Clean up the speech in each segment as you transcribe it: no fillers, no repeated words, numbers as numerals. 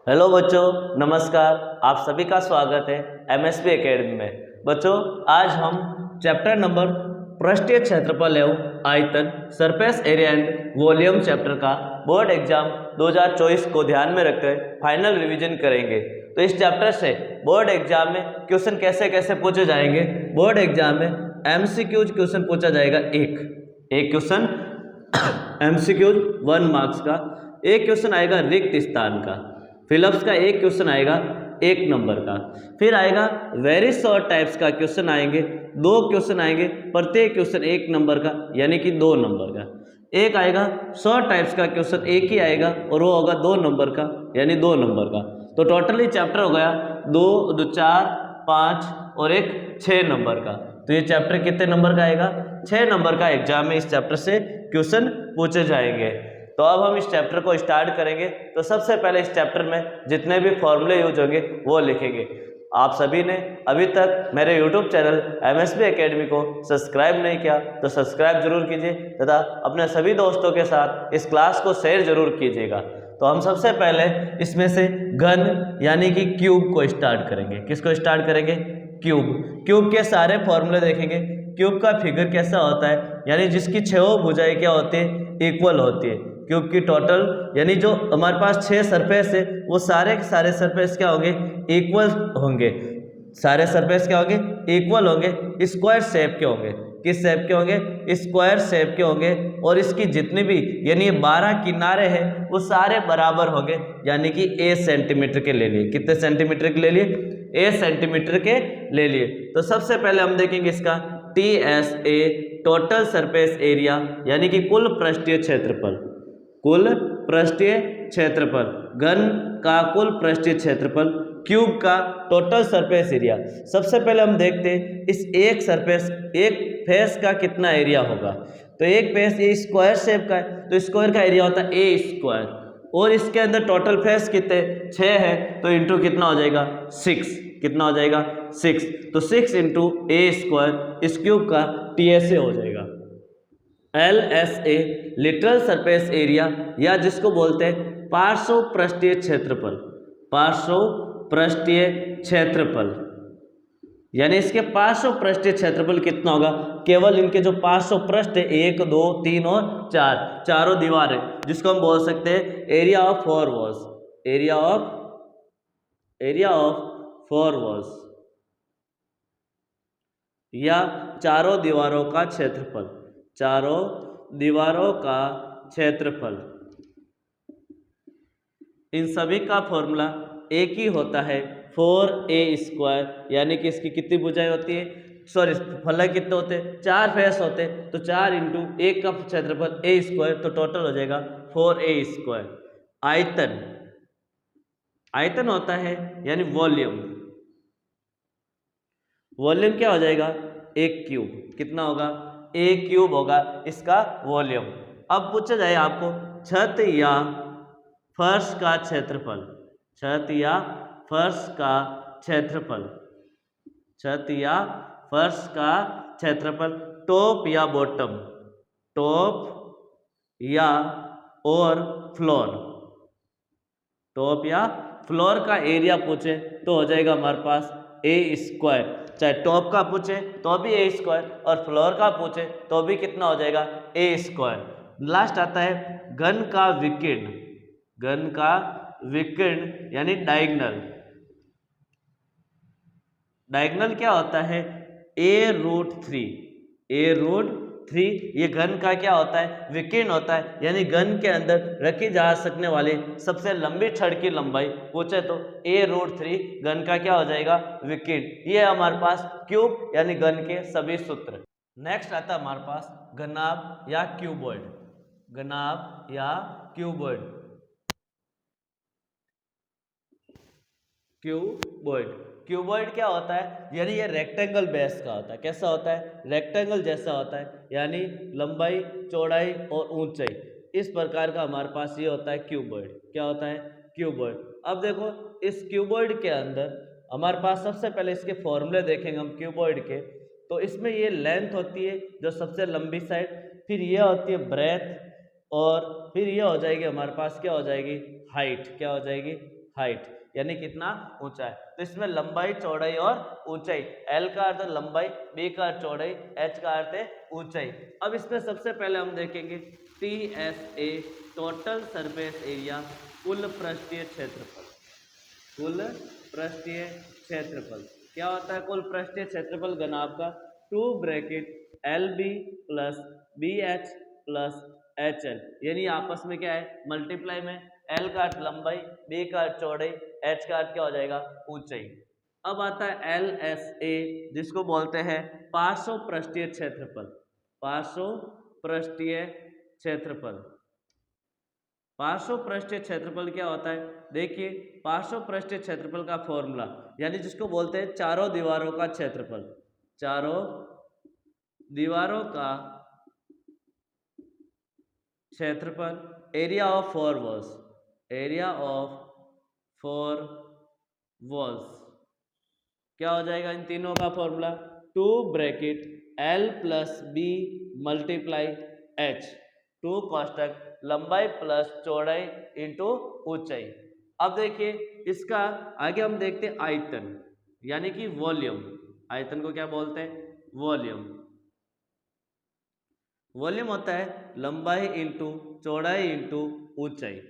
Hello बच्चों, नमस्कार। आप सभी का स्वागत है एमएसपी एकेडमी में। बच्चों, आज हम चैप्टर नंबर पृष्ठीय क्षेत्रफल एवं आयतन surface area and volume chapter का बोर्ड एग्जाम 2024 को ध्यान में रखकर फाइनल रिवीजन करेंगे। तो इस चैप्टर से बोर्ड एग्जाम में क्वेश्चन कैसे कैसे पूछे जाएंगे। बोर्ड एग्जाम में एमसीक्यूज क्वेश्चन पूछा जाएगा। एक क्वेश्चन एमसीक्यूज 1 मार्क्स का, एक क्वेश्चन आएगा रिक्त स्थान का, फिलअप्स का एक क्वेश्चन आएगा 1 नंबर का, फिर आएगा वेरी शॉर्ट टाइप्स का क्वेश्चन आएंगे, 2 क्वेश्चन आएंगे, प्रत्येक क्वेश्चन 1 नंबर का यानी कि 2 नंबर का। एक आएगा शॉर्ट टाइप्स का क्वेश्चन, एक ही आएगा और वो होगा 2 नंबर का यानी 2 नंबर का। तो टोटली चैप्टर हो गया 2 2 4 5 और एक 6 नंबर का। तो ये चैप्टर कितने नंबर का आएगा? 6 नंबर का एग्जाम में इस चैप्टर से क्वेश्चन पूछे जाएंगे। तो अब हम इस चैप्टर को स्टार्ट करेंगे। तो सबसे पहले इस चैप्टर में जितने भी फॉर्मूले यूज होंगे वो लिखेंगे। आप सभी ने अभी तक मेरे यूट्यूब चैनल एमएसपी एकेडमी को सब्सक्राइब नहीं किया तो सब्सक्राइब जरूर कीजिए तथा अपने सभी दोस्तों के साथ इस क्लास को शेयर जरूर कीजिएगा। तो हम सबसे पहले इसमें से घन यानी कि क्यूब को स्टार्ट करेंगे। किसको स्टार्ट करेंगे? क्यूब। क्यूब के सारे फॉर्मूले देखेंगे। क्यूब का फिगर कैसा होता है, यानी जिसकी 6 भुजाएं क्या होती है? इक्वल होती है। क्यूब की टोटल यानी जो हमारे पास 6 सरफेस है वो सारे के सारे सरफेस क्या होंगे? इक्वल होंगे। सारे सरफेस क्या होंगे? इक्वल होंगे। स्क्वायर शेप के होंगे। किस शेप के होंगे? स्क्वायर शेप के होंगे। और इसकी जितनी भी यानी ये 12 किनारे हैं वो सारे बराबर होंगे, यानी कि ए सेंटीमीटर के ले लिए। कितने सेंटीमीटर के ले लिए? ए सेंटीमीटर के ले लिए। तो सबसे पहले हम देखेंगे इसका TSA, टोटल सरफेस एरिया यानी कि कुल पृष्ठीय क्षेत्रफल। कुल पृष्ठीय क्षेत्रफल, घन का कुल पृष्ठीय क्षेत्रफल, क्यूब का टोटल सरफेस एरिया। सबसे पहले हम देखते हैं इस एक सरफेस, एक फेस का कितना एरिया होगा। तो एक फेस ये स्क्वायर शेप का है तो स्क्वायर का एरिया होता है ए स्क्वायर, और इसके अंदर टोटल फेस कितने? 6 है तो इंटू कितना हो जाएगा? 6। कितना हो जाएगा? 6। तो 6 इंटू ए स्क्वायर, इस क्यूब का TSA हो जाएगा। LSA लिटरल सरफेस एरिया, या जिसको बोलते हैं पार्श्व पृष्ठीय क्षेत्रफल। पार्श्व पृष्ठीय क्षेत्रफल यानी इसके पार्श्व पृष्ठीय क्षेत्रफल कितना होगा? केवल इनके जो पार्श्व पृष्ठ है 1 2 3 और 4, चारों दीवार है, जिसको हम बोल सकते हैं area of 4 walls. Area of 4 walls या चारों दीवारों का क्षेत्रफल। चारों दीवारों का क्षेत्रफल, इन सभी का फॉर्मूला एक ही होता है 4a स्क्वायर, यानी कि इसकी कितनी भुजाएं होती है? सॉरी, फलक कितने होते हैं? 4 फेस होते हैं तो 4 इंटू 1 का क्षेत्रफल a स्क्वायर, तो टोटल हो जाएगा 4a स्क्वायर। आयतन, आयतन होता है यानी वॉल्यूम। वॉल्यूम क्या हो जाएगा? 1 क्यूब। कितना होगा? 1 क्यूब होगा इसका वॉल्यूम। अब पूछा जाए आपको छत या फर्श का क्षेत्रफल। छत या फर्श का क्षेत्रफल। छत या फर्श का क्षेत्रफल, टॉप या बॉटम। टॉप या और फ्लोर। टॉप या फ्लोर का एरिया पूछे तो हो जाएगा हमारे पास ए स्क्वायर। चाहे टॉप का पूछे तो भी ए स्क्वायर और फ्लोर का पूछे तो भी कितना हो जाएगा? ए स्क्वायर। लास्ट आता है घन का विकीर्ण। घन का विकीर्ण यानी डायगोनल। डायगोनल क्या होता है? a√3। a√3 ये घन का क्या होता है? विकीर्ण होता है, यानी घन के अंदर रखी जा सकने वाली सबसे लंबी छड़ की लंबाई पूछे तो a√3 घन का क्या हो जाएगा? विकीर्ण। ये हमारे पास क्यूब यानी घन के सभी सूत्र। नेक्स्ट आता है हमारे पास घनाभ या क्यूबॉइड। घनाभ या क्यूबॉइड। क्यूबॉइड, क्यूबॉइड क्या होता है? यानी ये रेक्टेंगल बेस का होता है। कैसा होता है? रेक्टेंगल जैसा होता है, यानी लंबाई, चौड़ाई और ऊंचाई इस प्रकार का हमारे पास ये होता है क्यूबॉइड। क्या होता है? क्यूबॉइड। अब देखो इस क्यूबॉइड के अंदर हमारे पास सबसे पहले इसके फॉर्मूले देखेंगे हम क्यूबॉइड के। तो इसमें ये लेंथ होती है जो सबसे लंबी साइड, फिर ये होती है ब्रेथ, और फिर ये हो जाएगी हमारे पास क्या हो जाएगी? हाइट। क्या हो जाएगी? हाइट, यानी कितना ऊंचा है। तो इसमें लंबाई, चौड़ाई और ऊंचाई, एल का अर्थ लंबाई, बी का अर्थ चौड़ाई, एच का अर्थ है ऊंचाई। अब इसमें सबसे पहले हम देखेंगे TSA, टोटल सरफेस एरिया, कुल पृष्ठीय क्षेत्रफल। कुल पृष्ठीय क्षेत्रफल क्या होता है? कुल पृष्ठीय क्षेत्रफल घनाभ का 2 bracket LB plus BH plus HL, यानी आपस में क्या है? मल्टीप्लाई में। L का अर्थ लंबाई, B का अर्थ चौड़ाई, H का अर्थ क्या हो जाएगा? ऊंचाई। अब आता है LSA, जिसको बोलते हैं पार्श्व पृष्ठीय क्षेत्रफल। पार्श्व पृष्ठीय क्षेत्रफल। पार्श्व पृष्ठीय क्षेत्रफल क्या होता है? देखिए, पार्श्व पृष्ठीय क्षेत्रफल का फॉर्मूला, यानी जिसको बोलते हैं चारों दीवारों का क्षेत्रफल। चारों दीवारों का क्षेत्रफल, area of 4 walls. Area of 4 walls क्या हो जाएगा? इन तीनों का formula 2 bracket L plus B multiply H, 2 कोष्टक लंबाई प्लस चौड़ाई इंटू ऊंचाई। अब देखिए, इसका आगे हम देखते हैं आयतन, यानी कि वॉल्यूम। आयतन को क्या बोलते हैं? वॉल्यूम। वॉल्यूम होता है लंबाई इंटू चौड़ाई इंटू ऊंचाई।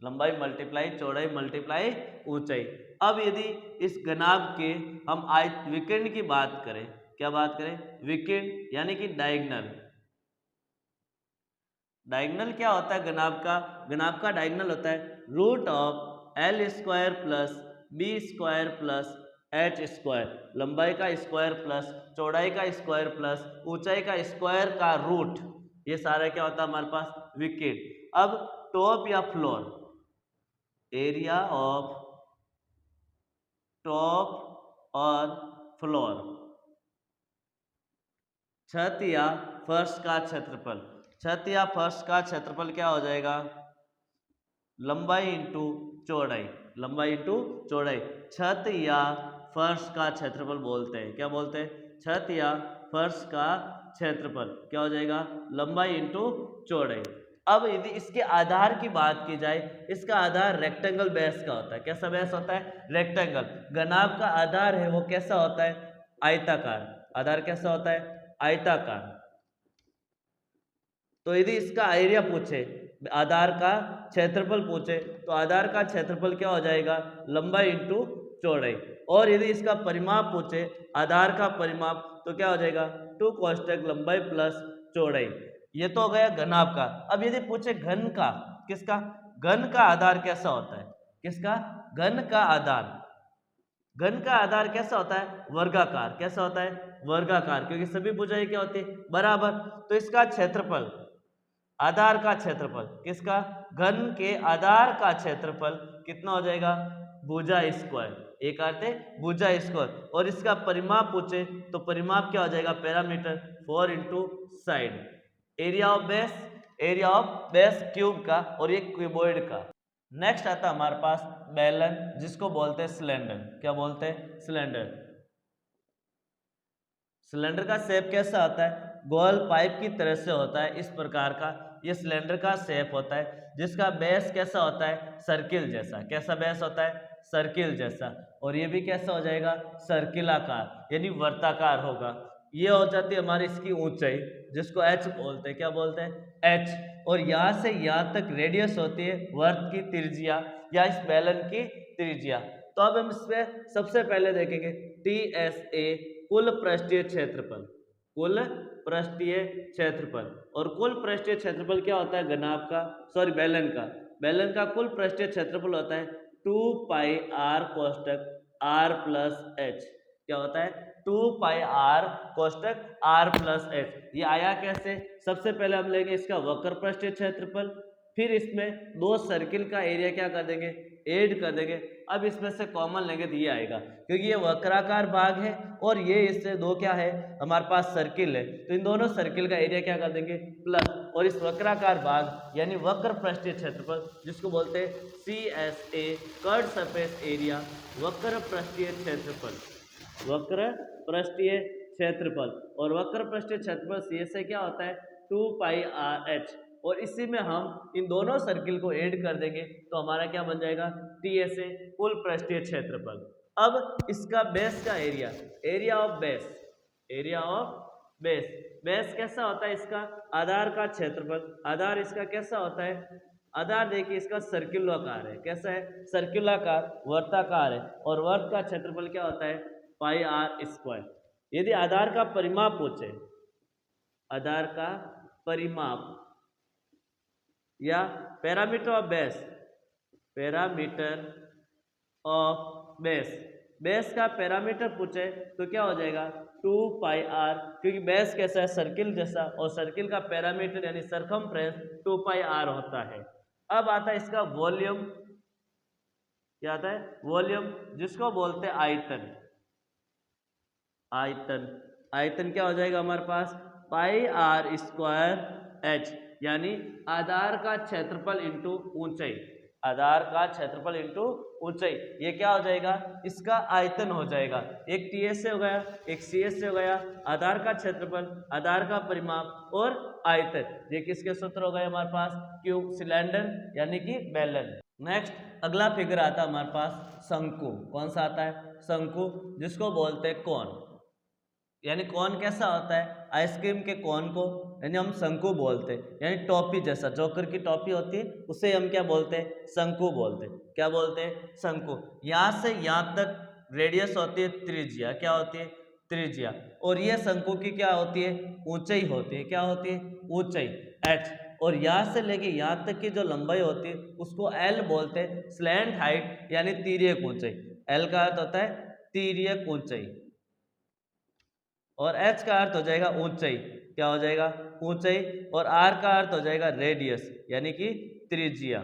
लंबाई मल्टीप्लाई चौड़ाई मल्टीप्लाई ऊंचाई। अब यदि इस घनाभ के हम विकर्ण की बात करें, क्या बात करें? विकर्ण, यानी कि डायगोनल। डायगोनल क्या होता है घनाभ का? घनाभ का डायगोनल होता है root of L square plus B square plus H square. लंबाई का स्क्वायर प्लस चौड़ाई का स्क्वायर प्लस ऊंचाई का स्क्वायर का रूट। ये सारा क्या होता है हमारे पास? विकेट। अब टॉप या फ्लोर, एरिया ऑफ टॉप और फ्लोर, छत या फर्श का क्षेत्रफल। छत या फर्श का क्षेत्रफल क्या हो जाएगा? लंबाई इंटू चौड़ाई। लंबाई इंटू चौड़ाई। छत या फर्श का क्षेत्रफल बोलते हैं, क्या बोलते हैं? छत या फर्श का क्षेत्रफल क्या हो जाएगा? लंबाई इंटू चौड़ाई। अब यदि इसके आधार की बात की जाए, इसका आधार रेक्टेंगल बेस का होता है। कैसा बेस होता है? रेक्टेंगल। घनाभ का आधार है वो कैसा होता है? आयताकार। आधार कैसा होता है? आयताकार। तो यदि इसका एरिया पूछे, आधार का क्षेत्रफल पूछे, तो आधार का क्षेत्रफल क्या हो जाएगा? लंबाई इंटू चौड़ाई। और यदि इसका परिमाप पूछे, आधार का परिमाप, तो क्या हो जाएगा? 2 कोष्टक लंबाई प्लस चौड़ाई। ये तो हो गया घनाभ का। अब यदि पूछे घन का, किसका? घन का आधार कैसा होता है? किसका? घन का आधार। घन का आधार कैसा होता है? वर्गाकार। कैसा होता है? वर्गाकार, क्योंकि सभी भुजाएं क्या होती है? बराबर। तो इसका क्षेत्रफल, आधार का क्षेत्रफल, किसका? घन के आधार का क्षेत्रफल कितना हो जाएगा? भुजा स्क्वायर। एक अर्थ है भुजा स्क्वायर। और इसका परिमाप पूछे, तो परिमाप क्या हो जाएगा? Parameter 4 into side. Area of base, area of base cube का, और ये क्यूबॉइड का। नेक्स्ट आता है हमारे पास बेलन, जिसको बोलते हैं सिलेंडर। क्या बोलते हैं? सिलेंडर। सिलेंडर का शेप कैसा होता है? गोल पाइप की तरह से होता है, इस प्रकार का ये सिलेंडर का शेप होता है, जिसका बेस कैसा होता है? सर्किल जैसा। कैसा बेस होता है? सर्किल जैसा। और ये भी कैसा हो जाएगा? सर्किलाकार, यानी वर्ताकार होगा। ये हो जाती है हमारी इसकी ऊंचाई, जिसको H बोलते हैं। क्या बोलते हैं? H। और यहाँ से यहाँ तक रेडियस होती है वर्त की त्रिज्या, या इस बेलन की त्रिज्या। तो अब हम इसमें सबसे पहले देखेंगे TSA, कुल पृष्ठीय क्षेत्रफल। कुल पृष्ठीय क्षेत्रफल। और कुल पृष्ठीय क्षेत्रफल क्या होता है? घनाभ का, सॉरी बेलन का। बेलन का कुल पृष्ठीय क्षेत्रफल होता है 2 पाई r कोष्टक r प्लस h। क्या होता है? 2 पाई r कोष्टक r प्लस h। ये आया कैसे? सबसे पहले हम लेंगे इसका वक्र पृष्ठीय क्षेत्रफल, फिर इसमें दो सर्किल का एरिया क्या कर देंगे? ऐड कर देंगे। अब इसमें से कॉमन लेंगे तो ये आएगा, क्योंकि ये वक्राकार भाग है और ये इससे दो क्या है? हमारे पास सर्किल है, तो इन दोनों सर्किल का एरिया क्या कर देंगे? प्लस। और इस वक्राकार भाग यानी वक्र पृष्ठीय क्षेत्रफल, जिसको बोलते हैं CSA, कर्व सरफेस एरिया, वक्र पृष्ठीय क्षेत्रफल। वक्र पृष्ठीय क्षेत्रफल। और वक्र पृष्ठीय क्षेत्रफल CSA क्या होता है? 2 पाई r h। और इसी में हम इन दोनों सर्किल को ऐड कर देंगे तो हमारा क्या बन जाएगा, TSA कुल पृष्ठीय क्षेत्रफल। अब इसका बेस का area, area of base, area of base, base कैसा होता है इसका, आधार का क्षेत्रफल, आधार इसका कैसा होता है, आधार देखिए इसका सर्कुलाकार है, कैसा है, सर्कुलाकार वर्ताकार है, और वर्त का क्षेत्रफल क्या होता है, पाई आर स्क्वायर। यदि आधार का परिमाप पूछे, आधार का परिमाप या parameter of base, parameter of base, base का पैरामीटर पूछे तो क्या हो जाएगा 2 पाई आर, क्योंकि बेस कैसा है, सर्किल जैसा, और सर्किल का पैरामीटर यानी सरकमफ्रेंस 2 पाई आर होता है। अब आता है इसका वॉल्यूम, क्या आता है, वॉल्यूम, जिसको बोलते हैं आयतन, आयतन, आयतन क्या हो जाएगा हमारे पास, पाई आर स्क्वायर एच, यानी आधार का क्षेत्रफल इंटू ऊंचाई, आधार का क्षेत्रफल इंटू ऊंचाई, ये क्या हो जाएगा, इसका आयतन हो जाएगा। एक TS से हो गया, एक CS से हो गया, आधार का क्षेत्रफल, आधार का परिमाप और आयतन, ये किसके सूत्र हो गए हमारे पास, क्यूब सिलेंडर यानी कि बेलन। नेक्स्ट अगला फिगर आता है हमारे पास शंकु, कौन सा आता है, शंकु, जिसको बोलते हैं कोन, यानी कौन कैसा होता है, आइसक्रीम के कौन को यानी हम शंकु बोलते हैं, यानी टॉपी जैसा, जोकर की टॉपी होती है उसे हम क्या बोलते हैं, शंकु बोलते हैं, क्या बोलते हैं, शंकु। यहाँ से यहाँ तक रेडियस होती है त्रिज्या, क्या होती है, त्रिज्या, और ये शंकु की क्या होती है, ऊंचाई होती है, क्या होती है, ऊंचाई h, और यहाँ से लेके यहाँ तक की जो लंबाई होती है उसको L बोलते हैं, स्लैंट हाइट यानी तिर्यक ऊंचाई, L का अर्थ होता है तिर्यक ऊंचाई, और H का अर्थ हो जाएगा ऊंचाई, क्या हो जाएगा, ऊंचाई, और R का अर्थ हो जाएगा रेडियस यानी कि त्रिज्या।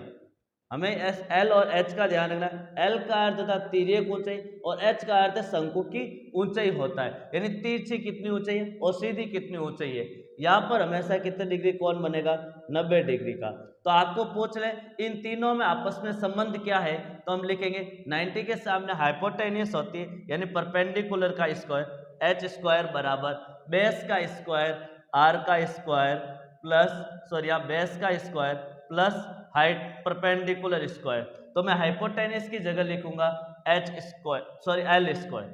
हमें L और H का ध्यान रखना, L का अर्थ होता है तिर्यक ऊंचाई और H का अर्थ शंकु की ऊंचाई होता है, यानी तिरछी कितनी ऊंचाई है और सीधी कितनी ऊंचाई है। यहाँ पर हमेशा कितने डिग्री कोण बनेगा, 90 डिग्री का। तो आपको पूछ ले इन तीनों में आपस में संबंध क्या है, तो हम लिखेंगे 90 के सामने हाइपोटेनियस होती है यानी परपेंडिकुलर का स्क्वायर, H स्क्वायर बराबर बेस का स्क्वायर R का स्क्वायर प्लस बेस का square plus height perpendicular square. तो मैं हाइपोटेनियस की जगह लिखूंगा H square L square,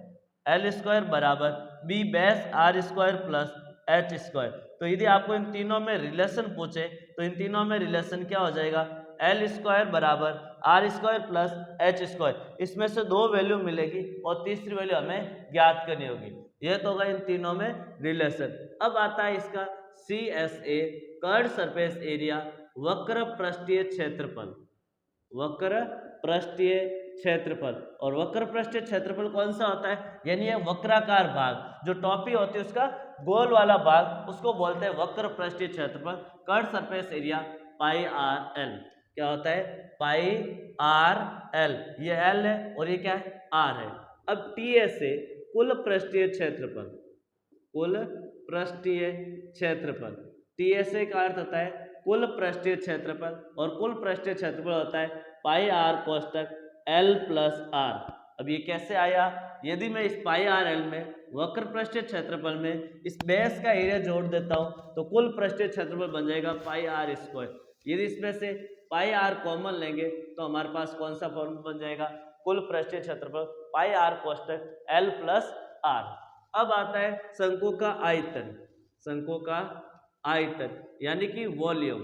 L square बराबर B base R square plus H square. तो यदि आपको इन तीनों में रिलेशन पूछे तो इन तीनों में रिलेशन क्या हो जाएगा, L स्क्वायर बराबर R square plus H square, इसमें से दो वैल्यू मिलेगी और तीसरी वैल्यू हमें ज्ञात करनी होगी। यह तो होगा इन तीनों में रिलेशन। अब आता है इसका CSA कर्व सरफेस एरिया, वक्र पृष्ठीय क्षेत्रफल, वक्र पृष्ठीय क्षेत्रफल। और वक्र पृष्ठीय क्षेत्रफल कौन सा होता है, यानी ये वक्राकार भाग, जो टॉपी होती है उसका गोल वाला भाग, उसको बोलते हैं वक्र पृष्ठीय क्षेत्रफल, curve surface area pi R L. क्या होता है, पाई आर एल, ये एल है और ये क्या है, आर है। अब TSA कुल पृष्ठीय क्षेत्रफल, कुल पृष्ठीय क्षेत्रफल, TSA का अर्थ होता है कुल पृष्ठीय क्षेत्रफल, और कुल पृष्ठीय क्षेत्रफल होता है पाई आर कोष्टक L प्लस आर। अब ये कैसे आया, यदि मैं इस पाई आर एल में वक्र पृष्ठीय क्षेत्रफल में इस बेस का एरिया जोड़ देता हूं तो कुल पृष्ठीय क्षेत्रफल बन जाएगा पाई आर स्क्वायर। यदि इसमें से पाई आर कॉमन लेंगे तो हमारे पास कौन सा फॉर्मूला बन जाएगा, कुल पृष्ठीय क्षेत्रफल पाई आर कोष्टक L प्लस आर। अब आता है शंकु का आयतन, शंकु का आयतन यानी कि वॉल्यूम।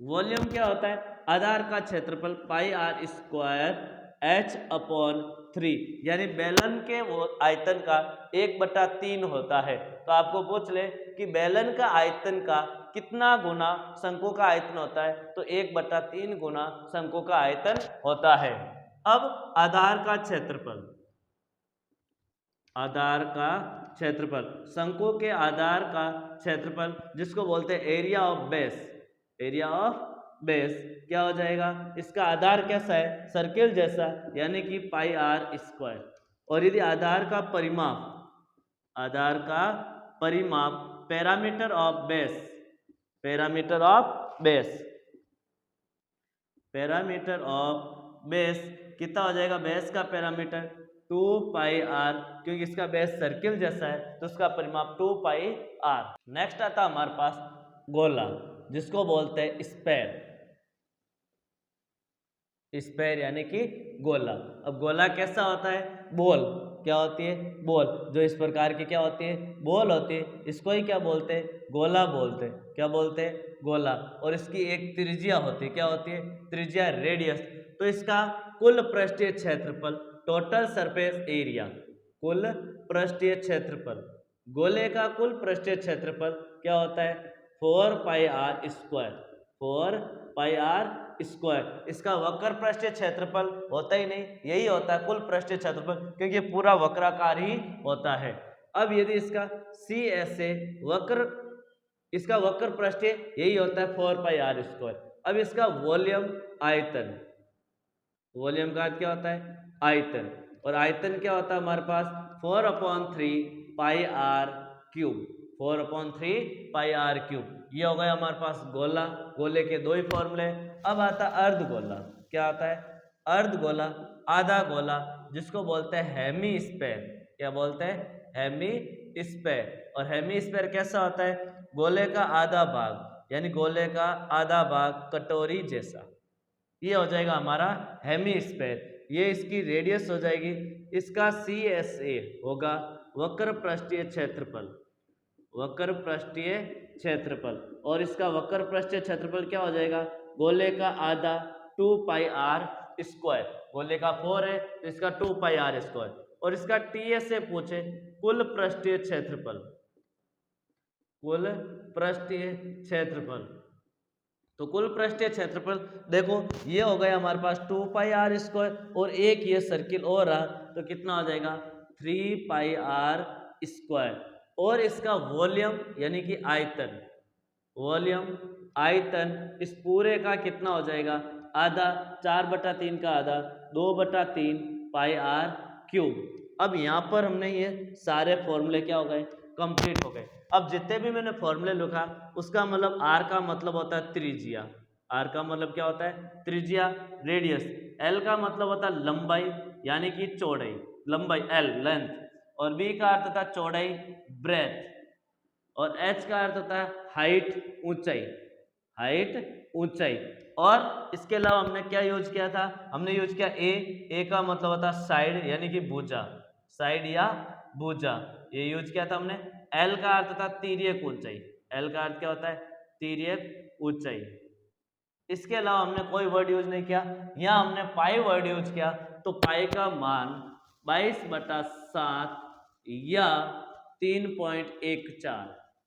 वॉल्यूम क्या होता है, आधार का क्षेत्रफल पाई आर स्क्वायर H अपॉन 3, यानी बेलन के वो आयतन का 1/3 होता है। तो आपको पूछ ले कि बेलन का आयतन का कितना गुना शंकु का आयतन होता है, तो 1/3 गुना शंकु का आयतन होता है। अब आधार का क्षेत्रफल, आधार का क्षेत्रफल, शंकु के आधार का क्षेत्रफल जिसको बोलते हैं area of base, area of base क्या हो जाएगा, इसका आधार कैसा है, सर्किल जैसा यानी कि पाई आर स्क्वायर। और यदि आधार का परिमाप, आधार का परिमाप parameter of base, parameter of base, parameter of base कितना हो जाएगा, बेस का पैरामीटर 2 पाई आर, क्योंकि इसका बेस सर्किल जैसा है तो उसका परिमाप 2 पाई आर। नेक्स्ट आता है हमारे पास गोला, जिसको बोलते हैं स्फेयर। स्फेयर यानी कि गोला। अब गोला कैसा होता है? बॉल। क्या होती है? बॉल। जो इस प्रकार की क्या होती है? बॉल होती है। इसको ही क्या बोलते हैं? गोला बोलते हैं। क्या बोलते हैं? गोला। और इसकी एक त्रिज्या होती है। क्या होती है? त्रिज्या, रेडियस। तो इसका कुल पृष्ठीय क्षेत्रफल, टोटल सरफेस एरिया, कुल पृष्ठीय क्षेत्रफल, गोले का कुल पृष्ठीय क्षेत्रफल क्या होता है? 4πr²। 4πr²। इसका वक्र पृष्ठीय क्षेत्रफल होता ही नहीं, यही होता है कुल पृष्ठीय क्षेत्रफल, क्योंकि ये पूरा वक्राकार ही होता है। अब यदि इसका CSA वक्र, इसका वक्र पृष्ठीय यही होता है 4πr²। अब इसका वॉल्यूम, आयतन, वॉल्यूम का अर्थ क्या होता है? आयतन। और आयतन क्या होता है हमारे पास? 4/3πr³। 4/3πr³। ये हो गया हमारे पास गोला। गोले के दो ही फॉर्मूले। अब आता है अर्धगोला। क्या आता है? अर्धगोला, आधा गोला, जिसको बोलते हैं हेमी स्फेयर। क्या बोलते हैं? Hemisphere. और हेमी स्फेयर कैसा होता है? गोले का आधा भाग, यानी गोले का आधा भाग कटोरी जैसा। ये हो जाएगा हमारा हेमी स्फेयर। ये इसकी रेडियस हो जाएगी। इसका CSA होगा वक्र पृष्ठीय क्षेत्रफल, वक्र पृष्ठीय क्षेत्रफल। और इसका वक्र पृष्ठीय क्षेत्रफल क्या हो जाएगा? गोले का आधा 2πr²। गोले का 4 है तो इसका 2πr²। और इसका TSA पूछे कुल पृष्ठीय क्षेत्रफल, कुल पृष्ठीय क्षेत्रफल। तो कुल पृष्ठीय क्षेत्रफल देखो, ये हो गया हमारे पास 2πr²। और एक ये सर्किल और रहा तो कितना हो जाएगा? 3πr²। और इसका वॉल्यूम यानी कि आयतन, वॉल्यूम, आयतन इस पूरे का कितना हो जाएगा? आधा, 4/3 का आधा, 2/3πr³। अब यहाँ पर हमने ये सारे फॉर्मूले क्या हो गए? कंप्लीट हो गए। अब जितने भी मैंने फॉर्मूले लिखा, उसका मतलब आर का मतलब होता है त्रिज्या। आर का मतलब क्या होता है? त्रिज्या, रेडियस। एल का मतलब होता है लंबाई यानी कि चौड़ाई, लंबाई एल, लेंथ। और बी का अर्थ होता है चौड़ाई, ब्रेथ। और एच का अर्थ होता है हाइट, ऊंचाई, हाइट, ऊंचाई। और इसके अलावा हमने क्या यूज किया था? हमने यूज किया ए का मतलब होता है साइड यानी कि भुजा, साइड या भुजा, ये यूज किया था हमने। एल का अर्थ था तिर्यक ऊंचाई। एल का अर्थ क्या होता है? तिर्यक ऊंचाई। इसके अलावा हमने कोई वर्ड यूज नहीं किया। यहाँ हमने पाई वर्ड यूज किया, तो पाई का मान 22/7 या 3.14,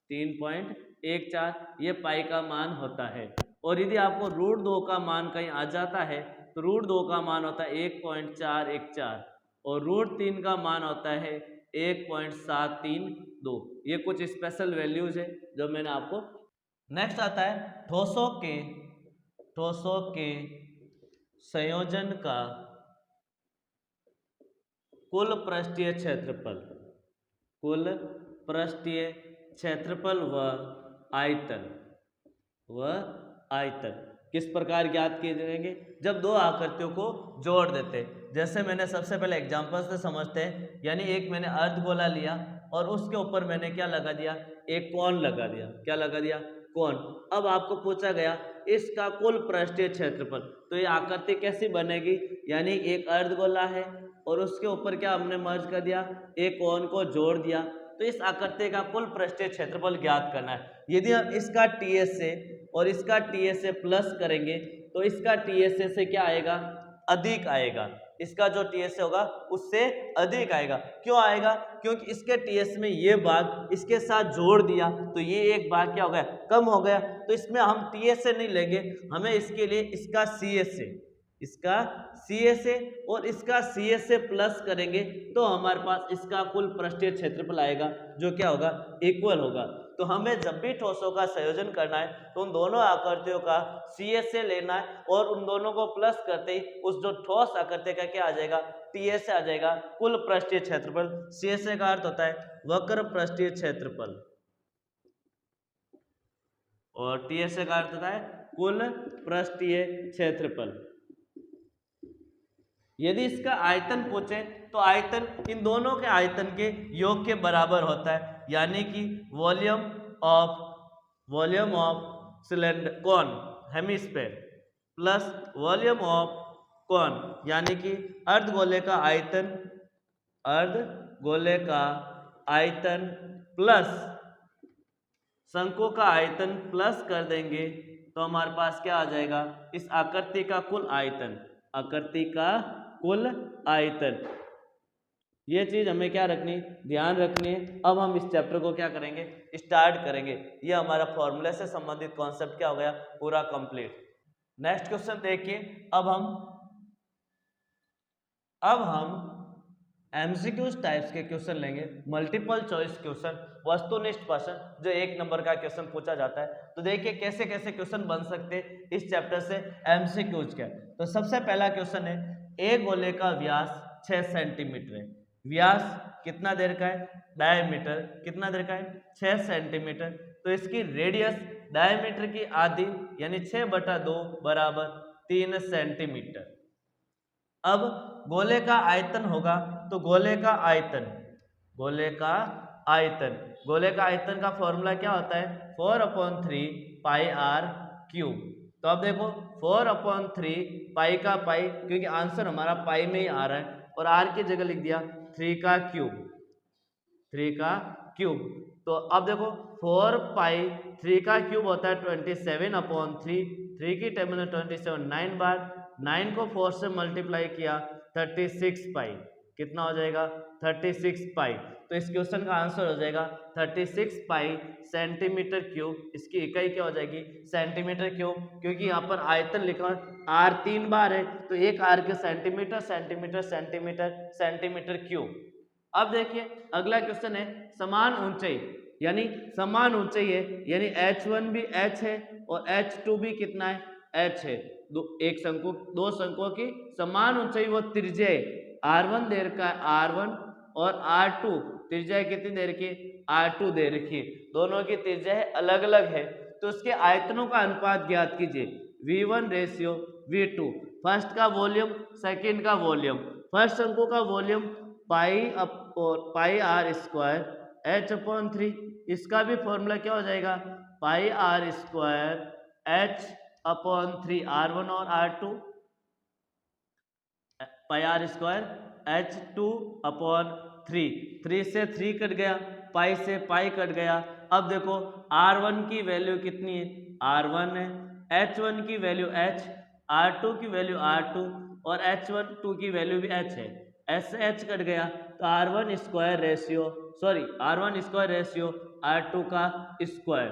3.14 ये पाई का मान होता है। और यदि आपको √2 का मान कहीं आ जाता है तो √2 का मान होता है 1.414 और √3 का मान होता है 1.732। ये कुछ स्पेशल वैल्यूज है जो मैंने आपको। नेक्स्ट आता है ठोसों के संयोजन का कुल पृष्ठीय क्षेत्रफल, कुल पृष्ठीय क्षेत्रफल व आयतन, किस प्रकार ज्ञात किए जाएंगे? जब दो आकृतियों को जोड़ देते। जैसे मैंने सबसे पहले एग्जांपल से समझते हैं, यानी एक मैंने अर्धगोला लिया और उसके ऊपर मैंने क्या लगा दिया? एक कोण लगा दिया। क्या लगा दिया? कोण। अब आपको पूछा गया इसका कुल पृष्ठीय क्षेत्रफल, तो ये आकृति कैसी बनेगी? यानी एक अर्धगोला है और उसके ऊपर क्या हमने मर्ज कर दिया? एक कोण को जोड़ दिया। तो इस आकृति का कुल पृष्ठीय क्षेत्रफल ज्ञात करना है। यदि हम इसका TSA और इसका TSA प्लस करेंगे तो इसका TSA से क्या आएगा? अधिक आएगा। इसका जो TSA होगा उससे अधिक आएगा। क्यों आएगा? क्योंकि इसके TSA में ये भाग इसके साथ जोड़ दिया तो ये एक भाग क्या हो गया? कम हो गया। तो इसमें हम TSA नहीं लेंगे, हमें इसके लिए इसका CSA, इसका CSA और इसका CSA प्लस करेंगे तो हमारे पास इसका कुल पृष्ठीय क्षेत्रफल आएगा, जो क्या होगा? इक्वल होगा। तो हमें जब भी ठोसों का संयोजन करना है तो उन दोनों आकृतियों का CSA लेना है और उन दोनों को प्लस करते ही उस जो ठोस आकृति का क्या आ जाएगा? TSA आ जाएगा, कुल पृष्ठीय क्षेत्रफल। CSA का अर्थ होता है वक्र पृष्ठीय क्षेत्रफल और TSA का अर्थ होता है कुल पृष्ठीय क्षेत्रफल। यदि इसका आयतन पूछे तो आयतन इन दोनों के आयतन के योग के बराबर होता है, यानी कि volume of volume of cylinder कौन हेमिस्फेयर प्लस वॉल्यूम ऑफ कौन यानी कि अर्धगोले का आयतन, अर्धगोले का आयतन प्लस शंकु का आयतन प्लस कर देंगे तो हमारे पास क्या आ जाएगा, इस आकृति का कुल आयतन, आकृति का कुल आयतन। ये चीज हमें क्या रखनी, ध्यान रखनी है। अब हम इस चैप्टर को क्या करेंगे, स्टार्ट करेंगे। ये हमारा फॉर्मूले से संबंधित कॉन्सेप्ट क्या हो गया, पूरा कंप्लीट। नेक्स्ट क्वेश्चन देखिए। अब हम एमसीक्यूज टाइप्स के क्वेश्चन लेंगे, मल्टीपल चॉइस क्वेश्चन, वस्तुनिष्ठ प्रश्न, जो 1 नंबर का क्वेश्चन पूछा जाता है। तो देखिए कैसे कैसे क्वेश्चन बन सकते हैं इस चैप्टर से एमसीक्यूज के। तो सबसे पहला क्वेश्चन है, एक गोले का व्यास 6 सेंटीमीटर है। व्यास कितना देर का है, डायमीटर कितना देर का है, 6 सेंटीमीटर। तो इसकी रेडियस डायमीटर की आधी यानी 6/2 बराबर 3 सेंटीमीटर। अब गोले का आयतन होगा, तो गोले का आयतन, गोले का आयतन, गोले का आयतन का फॉर्मूला क्या होता है, 4/3 पाई आर क्यूब। तो अब देखो 4/3 पाई का पाई, क्योंकि आंसर हमारा पाई में ही आ रहा है, और आर की जगह लिख दिया 3 का क्यूब, 3 का क्यूब। तो अब देखो 4 पाई 3 का क्यूब होता है 27/3, 3 की टेबल में 27 9 बार, 9 को 4 से मल्टीप्लाई किया 36 पाई, कितना हो जाएगा 36 पाई। तो इस क्वेश्चन का आंसर हो जाएगा 36 पाई सेंटीमीटर क्यूब। इसकी इकाई क्या हो जाएगी, सेंटीमीटर क्यूब, क्योंकि यहाँ पर आयतन लिखा है, आर 3 बार है, तो एक आर के centimetre centimetre centimetre centimetre cube. अब देखिए अगला क्वेश्चन है, समान ऊंचाई, यानी समान ऊंचाई है, यानी h1 भी h है और h2 भी कितना है, h है। एक शंकु, दो शंकुओं की समान ऊंचाई, वो त्रिज्या r1 दे रखा है, r1 और r2 त्रिज्या कितनी दे रखी है, r2 दे रखी है। दोनों की त्रिज्या है अलग अलग है, तो उसके आयतनों का अनुपात ज्ञात कीजिए, v1 रेशियो v2। फर्स्ट का वॉल्यूम, सेकंड का वॉल्यूम। फर्स्ट शंकु का volume pi are square h/3, इसका भी फॉर्मूला क्या हो जाएगा, पाई आर स्क्वायर h/3, r1 और r2, pi are square h/2/3, 3 से 3 कट गया, पाई से पाई कट गया। अब देखो r1 की वैल्यू कितनी है, r1 है, h1 की वैल्यू h, r2 की वैल्यू r2 और h1 की वैल्यू भी h है, s से h कट गया, तो r1 square ratio, r1 square ratio r2 का स्क्वायर।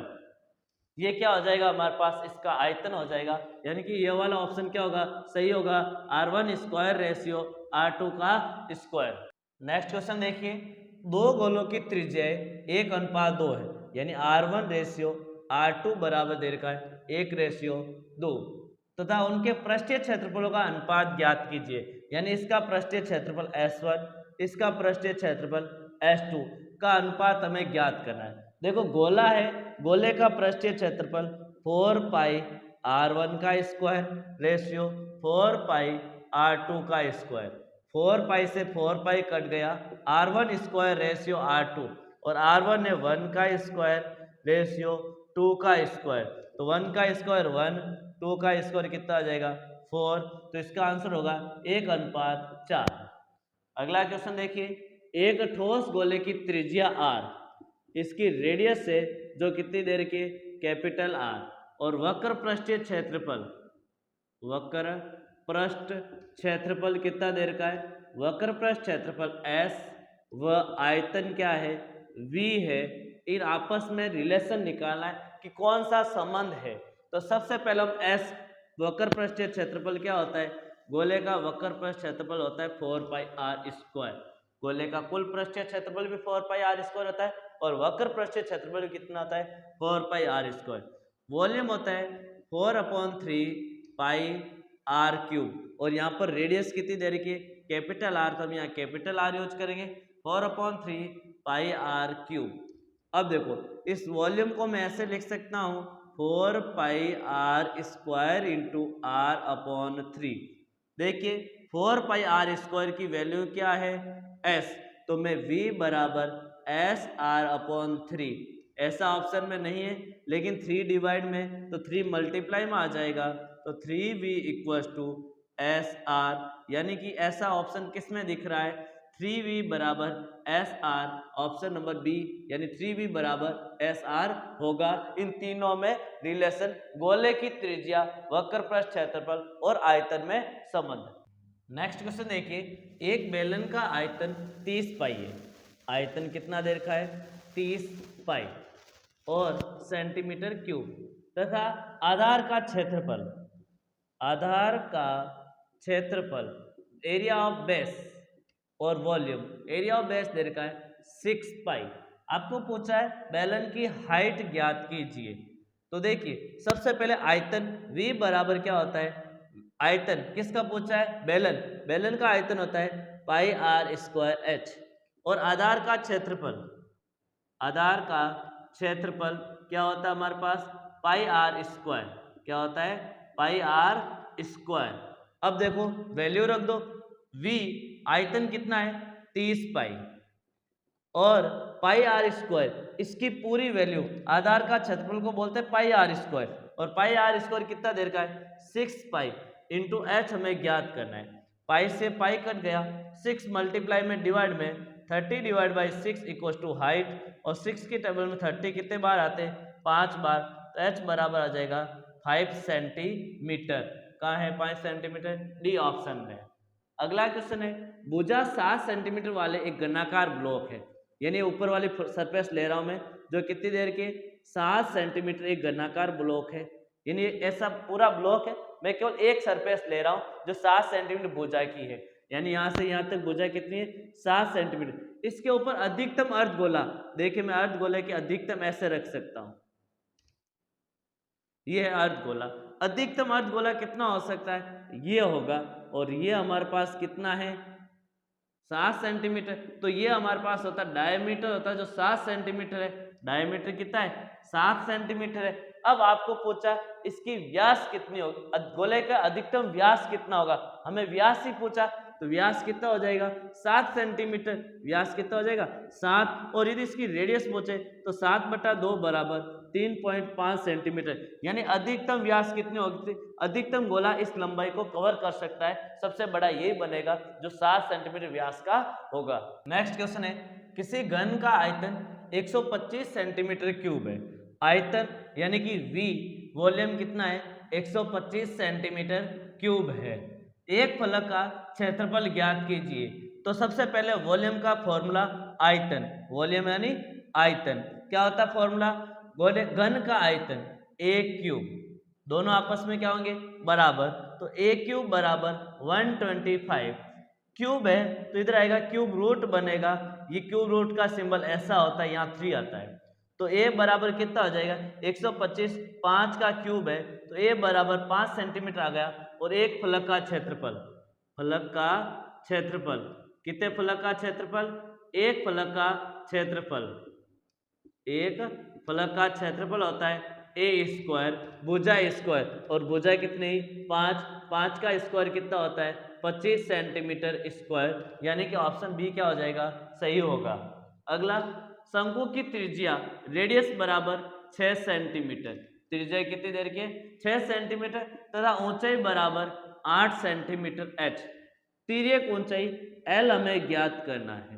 ये क्या हो जाएगा हमारे पास, इसका आयतन हो जाएगा, यानी कि ये वाला ऑप्शन क्या होगा, सही होगा, r1 स्क्वायर रेशियो r2 का स्क्वायर। नेक्स्ट क्वेश्चन देखिए, दो गोलों की त्रिज्याएं 1:2 है, यानी r1 रेशियो r2 बराबर दे रखा है 1:2, तथा उनके पृष्ठीय क्षेत्रफलों का अनुपात ज्ञात कीजिए, यानी इसका पृष्ठीय क्षेत्रफल S1, इसका पृष्ठीय क्षेत्रफल S2 का अनुपात हमें ज्ञात करना है। देखो गोला है, गोले का पृष्ठीय क्षेत्रफल 4 पाई r1 का स्क्वायर रेशियो 4 पाई r2 का स्क्वायर। 4 पाई से 4 पाई कट गया, r1 स्क्वायर रेशियो r2, और r1 है 1 का स्क्वायर रेशियो 2 का स्क्वायर। तो 1 का स्क्वायर 1, 2 का स्क्वायर कितना आ जाएगा 4, तो इसका आंसर होगा 1:4। अगला क्वेश्चन देखिए, एक ठोस गोले की त्रिज्या r, इसकी रेडियस है जो कितनी देर की, कैपिटल R, और वक्र पृष्ठीय क्षेत्रफल, वक्र पृष्ठ क्षेत्रफल कितना देर का है, वक्र पृष्ठ क्षेत्रफल S, व आयतन क्या है, V है। इन आपस में रिलेशन निकालना है कि कौन सा संबंध है। तो सबसे पहले हम S, वक्र पृष्ठीय क्षेत्रफल क्या होता है, गोले का वक्र पृष्ठ क्षेत्रफल होता है 4 पाई r स्क्वायर। गोले का कुल पृष्ठीय क्षेत्रफल भी 4 पाई r स्क्वायर होता है, और वक्र पृष्ठीय क्षेत्रफल कितना होता है 4 पाई r स्क्वायर। वॉल्यूम होता है 4/3 पाई r क्यूब, और यहाँ पर रेडियस कितनी दे रखी है, कैपिटल R, तो हम यहाँ कैपिटल R यूज करेंगे, 4/3 पाई r क्यूब। अब देखो इस वॉल्यूम को मैं ऐसे लिख सकता हूँ 4 पाई r स्क्वायर इंटू r/3। देखिए 4 पाई r स्क्वायर की वैल्यू क्या है, s, तो मैं v बराबर s r/3, ऐसा ऑप्शन में नहीं है, लेकिन 3 डिवाइड में तो 3 मल्टीप्लाई में आ जाएगा, तो 3v equals to S R, यानी कि ऐसा ऑप्शन किस में दिख रहा है, 3v बराबर S R, option number B, यानी 3v बराबर एस आर होगा। इन तीनों में रिलेशन गोले की त्रिज्या, वक्र पृष्ठ क्षेत्रफल और आयतन में संबंध। नेक्स्ट क्वेश्चन देखिए, एक बेलन का आयतन 30 पाई है, आयतन कितना दे रखा है 30 पाई और सेंटीमीटर क्यूब, तथा आधार का क्षेत्रफल, आधार का क्षेत्रफल, एरिया ऑफ बेस और वॉल्यूम, एरिया ऑफ बेस दे रखा है 6 पाई। आपको पूछा है बेलन की हाइट ज्ञात कीजिए। तो देखिए सबसे पहले आयतन V बराबर क्या होता है, आयतन किसका पूछा है, बेलन, बेलन का आयतन होता है पाई आर स्क्वायर एच, और आधार का क्षेत्रफल, आधार का क्षेत्रफल क्या होता है हमारे पास पाई आर स्क्वायर, क्या होता है पाई आर स्क्वायर। अब देखो वैल्यू रख दो, V आयतन कितना है 30 पाई और पाई आर स्क्वायर, इसकी पूरी वैल्यू, आधार का क्षेत्रफल को बोलते हैं पाई आर स्क्वायर, और पाई आर स्क्वायर कितना देर का है 6 पाई इंटू एच हमें ज्ञात करना है। पाई से पाई कट गया, 6 मल्टीप्लाई में डिवाइड में 30 divide by 6 equal to height, और 6 की टेबल में 30 कितने बार आते हैं 5 बार, तो एच बराबर आ जाएगा 5 सेंटीमीटर। कहाँ है 5 सेंटीमीटर, डी ऑप्शन में। अगला क्वेश्चन है, भुजा 7 सेंटीमीटर वाले एक घनाकार ब्लॉक है, यानी ऊपर वाली सरफेस ले रहा हूं मैं, जो कितनी देर के 7 सेंटीमीटर एक घनाकार ब्लॉक है, यानी ऐसा पूरा ब्लॉक है, मैं केवल एक सरफेस ले रहा हूं जो 7 सेंटीमीटर भुजा की है, यानी यहां से यहां तक भुजा कितनी है 7 सेंटीमीटर। इसके ऊपर अधिकतम अर्धगोला, देखिए मैं अर्धगोले की अधिकतम ऐसे रख सकता हूं, ये है अर्धगोला, अधिकतम अर्धगोला कितना हो सकता है ये होगा, और ये हमारे पास कितना है 7 सेंटीमीटर, तो ये हमारे पास होता है डायमीटर होता है जो 7 सेंटीमीटर है, डायमीटर कितना है 7 सेंटीमीटर है। अब आपको पूछा इसकी व्यास कितनी होगी, गोले का अधिकतम व्यास कितना होगा, हमें व्यास ही पूछा, तो व्यास कितना हो जाएगा 7 सेंटीमीटर, व्यास कितना हो जाएगा 7, और यदि इसकी रेडियस पूछे तो 7/2 बराबर 3.5 सेंटीमीटर, यानी अधिकतम व्यास कितनी होगी, अधिकतम गोला इस लंबाई को कवर कर सकता है, सबसे बड़ा यही बनेगा जो 7 सेंटीमीटर व्यास का होगा। नेक्स्ट क्वेश्चन है, किसी घन का आयतन 125 सेंटीमीटर क्यूब है, आयतन यानी कि V, वॉल्यूम कितना है 125 सेंटीमीटर क्यूब है, एक फलक का क्षेत्रफल ज्ञात कीजिए। तो सबसे पहले वॉल्यूम का फॉर्मूला आयतन, वॉल्यूम यानी आयतन, क्या होता है फॉर्मूला, घन का आयतन a क्यूब, दोनों आपस में क्या होंगे बराबर, तो a क्यूब बराबर 125, क्यूब है तो इधर आएगा क्यूब रूट बनेगा, ये क्यूब रूट का सिंबल ऐसा होता है, यहाँ 3 आता है, तो a बराबर कितना हो जाएगा 125, 5 का क्यूब है तो a बराबर 5 सेंटीमीटर आ गया, और एक फलक का क्षेत्रफल, फलक का क्षेत्रफल, कितने फलक का क्षेत्रफल, एक फलक का क्षेत्रफल, एक फलक का क्षेत्रफल होता है ए स्क्वायर, भुजा स्क्वायर, और भुजा कितनी 5, 5 का स्क्वायर कितना होता है 25 सेंटीमीटर स्क्वायर, यानी कि ऑप्शन बी क्या हो जाएगा सही होगा। अगला, शंकु की त्रिज्या रेडियस बराबर 6 सेंटीमीटर, त्रिज्या कितनी देर की 6 सेंटीमीटर, तथा ऊंचाई बराबर 8 सेंटीमीटर एच, तिर्यक ऊंचाई एल हमें ज्ञात करना है।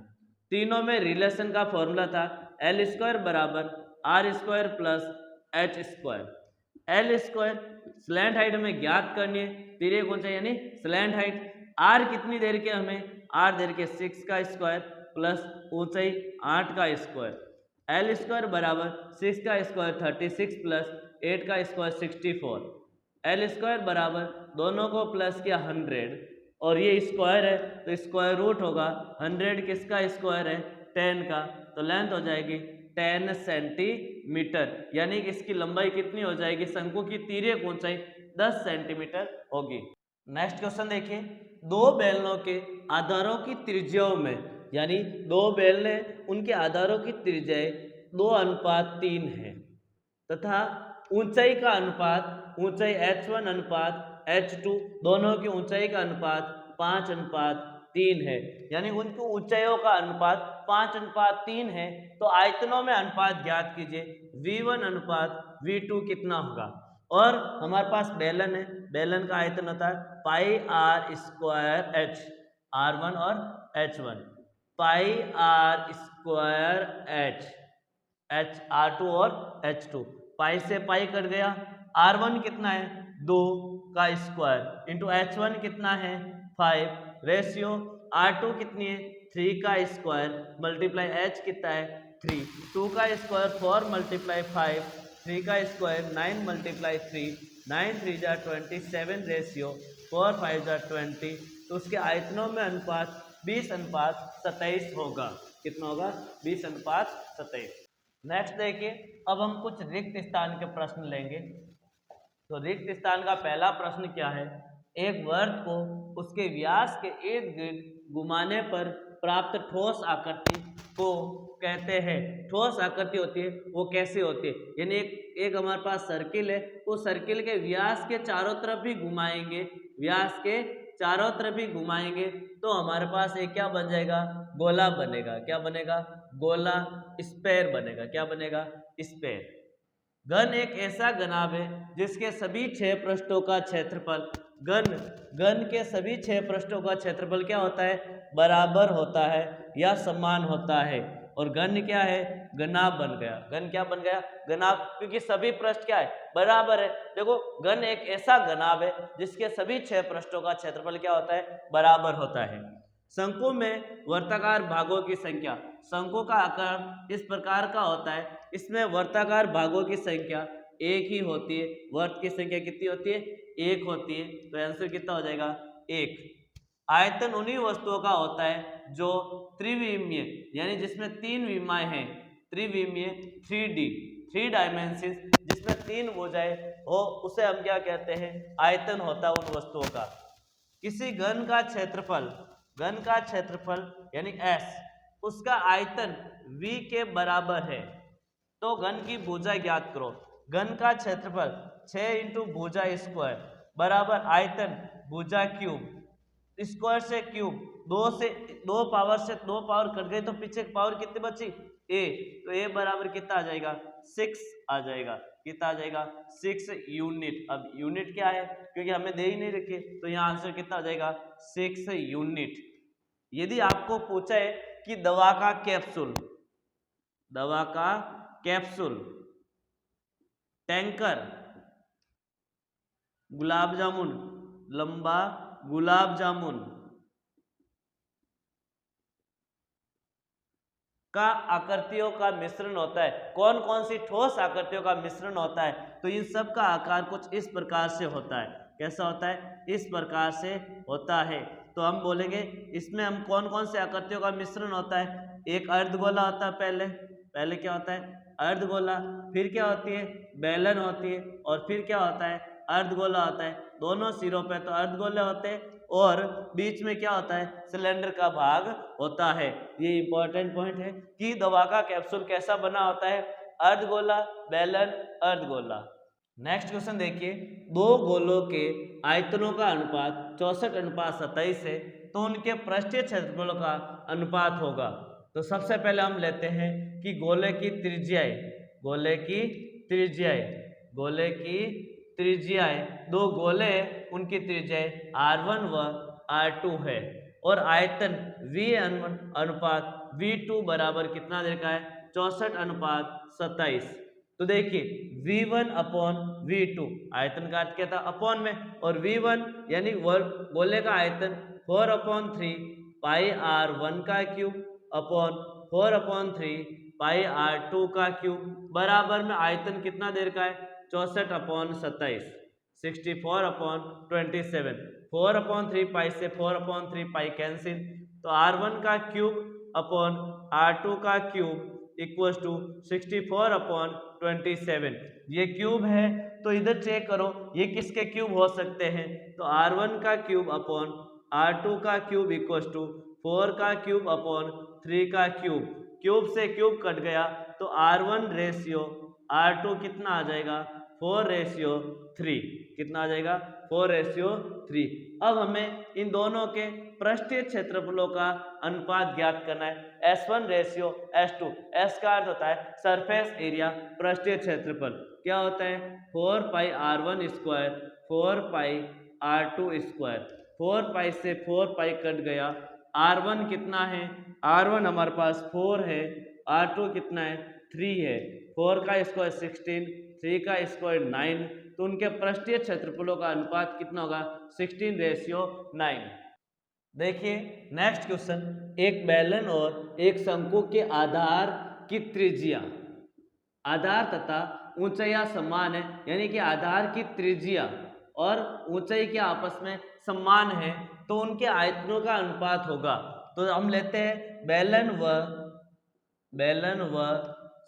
तीनों में रिलेशन का फॉर्मूला था एल स्क्वायर बराबर R square plus H square, L square slant height हमें ज्ञात करनी है, तिर्यक ऊंचाई यानी स्लैंट हाइट, आर कितनी देर के हमें आर देर के 6 का स्क्वायर प्लस ऊंचाई 8 का स्क्वायर, एल स्क्वायर बराबर 6 का स्क्वायर 36 प्लस 8 का स्क्वायर 64, एल स्क्वायर बराबर दोनों को प्लस किया 100, और ये स्क्वायर है तो स्क्वायर रूट होगा 100 किसका स्क्वायर है 10 का, तो लेंथ हो जाएगी 10 सेंटीमीटर, यानी कि इसकी लंबाई कितनी हो जाएगी, शंकु की तिर्यक ऊंचाई 10 सेंटीमीटर होगी। नेक्स्ट क्वेश्चन देखिए, दो बेलनों के आधारों की त्रिज्याओं में, यानी दो बेलने उनके आधारों की त्रिज्याएं 2:3 है, तथा ऊंचाई का अनुपात, ऊंचाई h1 अनुपात h2, दोनों की ऊंचाई का अनुपात 5:3 3 है, यानी उनकी ऊंचाइयों का अनुपात 5:3 है। तो आयतनों में अनुपात ज्ञात कीजिए, V1 अनुपात V2 कितना होगा। और हमारे पास बेलन है, बेलन का आयतन होता है पाई आर स्क्वायर एच, R1 और H1, pi are square H, R2 और H2, पाई से पाई कट गया। R1 कितना है 2 का स्क्वायर इंटू H1 कितना है 5 रेशियो, R2 कितनी है 3 का स्क्वायर मल्टीप्लाई H कितना है 3, 2 का स्क्वायर 4 मल्टीप्लाई 5, 3 का स्क्वायर 9 मल्टीप्लाई 3, 9 3 जा 27 रेशियो 4 5 जा 20। तो उसके आयतनों में अनुपात 20:27 होगा। कितना होगा 20:27। नेक्स्ट देखिए, अब हम कुछ रिक्त स्थान के प्रश्न लेंगे। तो रिक्त स्थान का पहला प्रश्न क्या है, एक वर्ग को उसके व्यास के इर्द गिर्द घुमाने पर प्राप्त ठोस आकृति को कहते हैं। ठोस आकृति होती है वो कैसे होती है, यानी एक हमारे पास सर्किल है, उस सर्किल के व्यास के चारों तरफ भी घुमाएंगे, व्यास के चारों तरफ भी घुमाएंगे तो हमारे पास एक क्या बन जाएगा, गोला बनेगा। क्या बनेगा, गोला, स्फेयर बनेगा। क्या बनेगा, स्फेयर। घन एक ऐसा घनाभ है जिसके सभी 6 पृष्ठों का क्षेत्रफल, घन के सभी 6 पृष्ठों का क्षेत्रफल क्या होता है, बराबर होता है या समान होता है। और घन क्या है, घनाभ बन गया। घन क्या बन गया, घनाभ, क्योंकि सभी पृष्ठ क्या है, बराबर है। देखो घन एक ऐसा घनाभ है जिसके सभी 6 पृष्ठों का क्षेत्रफल क्या होता है, बराबर होता है। शंकु में वर्ताकार भागों की संख्या, शंकु का आकार इस प्रकार का होता है, इसमें वर्ताकार भागों की संख्या एक ही होती है। वर्त की संख्या कितनी होती है, एक होती है। तो आंसर कितना हो जाएगा, 1। आयतन उन्हीं वस्तुओं का होता है जो त्रिविमीय, यानी जिसमें 3 विमाएं हैं, त्रिविमीय 3D, 3 डायमेंशन, जिसमें 3 भुजाएं हो, उसे हम क्या कहते हैं, आयतन होता है उन वस्तुओं का। किसी घन का क्षेत्रफल, घन का क्षेत्रफल यानी S, उसका आयतन V के बराबर है तो घन की भुजा ज्ञात करो। घन का क्षेत्रफल 6 इंटू भुजा स्क्वायर बराबर आयतन भुजा क्यूब, स्क्वायर से क्यूब, 2 पावर से 2 पावर कट गई तो पीछे पावर कितनी बची, a, तो a बराबर कितना आ जाएगा, 6 आ जाएगा। कितना आ जाएगा, 6 यूनिट। अब यूनिट क्या है, क्योंकि हमें दे ही नहीं रखे, तो यहाँ आंसर कितना आ जाएगा, 6 यूनिट। यदि आपको पूछा है कि दवा का कैप्सूल, दवा का कैप्सूल, टैंकर, गुलाब जामुन, लंबा गुलाब जामुन का आकृतियों का मिश्रण होता है, कौन कौन सी ठोस आकृतियों का मिश्रण होता है, तो इन सब का आकार कुछ इस प्रकार से होता है। कैसा होता है, इस प्रकार से होता है। तो हम बोलेंगे इसमें हम कौन कौन से आकृतियों का मिश्रण होता है। एक अर्धगोला होता है, पहले क्या होता है, अर्धगोला, फिर क्या होती है, बेलन होती है, और फिर क्या होता है, अर्धगोला होता है। दोनों सिरों पे तो अर्धगोले होते हैं और बीच में क्या होता है, सिलेंडर का भाग होता है। ये इंपॉर्टेंट पॉइंट है कि दवा का कैप्सूल कैसा बना होता है, अर्धगोला, बेलन, अर्धगोला। नेक्स्ट क्वेश्चन देखिए, दो गोलों के आयतनों का अनुपात 64:27 है तो उनके पृष्ठीय क्षेत्रफलों का अनुपात होगा। तो सबसे पहले हम लेते हैं कि गोले की त्रिज्याएं, गोले की त्रिज्याएं, गोले की त्रिज्याएं, दो गोले उनकी त्रिज्याएं R1 व R2 है और आयतन V1 अनुपात V2 बराबर कितना देखा है, 64:27। तो देखिए V1 अपॉन V2, आयतन का अर्थ क्या था, अपॉन में, और V1 यानी गोले का आयतन 4/3 पाई R1 का क्यूब अपॉन 4/3 पाई R2 का क्यूब बराबर में आयतन कितना देर का है, 64/27, 64/27। 4/3 पाई से 4/3 पाई कैंसिल, तो R1 का क्यूब अपॉन R2 का क्यूब इक्वल्स टू 64/27। ये क्यूब है तो इधर चेक करो ये किसके क्यूब हो सकते हैं, तो R1 का क्यूब अपॉन R2 का क्यूब इक्वल्स टू 4 का क्यूब अपॉन 3 का क्यूब, क्यूब से क्यूब कट गया तो R1 रेशियो R2 कितना आ जाएगा, 4:3। कितना आ जाएगा, 4:3। अब हमें इन दोनों के पृष्ठीय क्षेत्रफलों का अनुपात ज्ञात करना है। S1 ratio S2। S का अर्थ होता है सरफेस एरिया पृष्ठीय क्षेत्रफल। क्या होता है 4 पाई R1 स्क्वायर 4 पाई R2 स्क्वायर। 4 पाई से 4 पाई कट गया। R1 कितना है, R1 हमारे पास 4 है, R2 कितना है 3 है। 4 का स्क्वायर 16, 3 का स्क्वायर 9, तो उनके पृष्ठीय क्षेत्रफलों का अनुपात कितना होगा 16:9। देखिए नेक्स्ट क्वेश्चन, एक बेलन और एक शंकु के आधार की त्रिज्या, आधार तथा ऊंचाइयां समान है, यानी कि आधार की त्रिज्या और ऊंचाई के आपस में समान है, तो उनके आयतनों का अनुपात होगा। तो हम लेते हैं बेलन व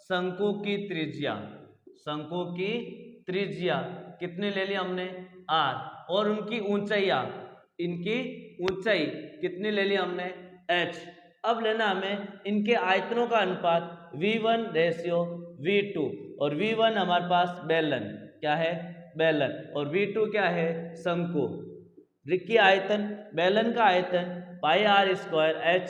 शंकु की त्रिज्या। शंकु की त्रिज्या कितनी ले ली हमने r, और उनकी ऊंचाइयां, इनकी ऊंचाई कितनी ले ली हमने h। अब लेना हमें इनके आयतनों का अनुपात V1 रेशियो V2, और V1 हमारे पास बेलन, क्या है बेलन, और V2 क्या है शंकु। रिक्की आयतन, बेलन का आयतन पाई आर स्क्वायर h,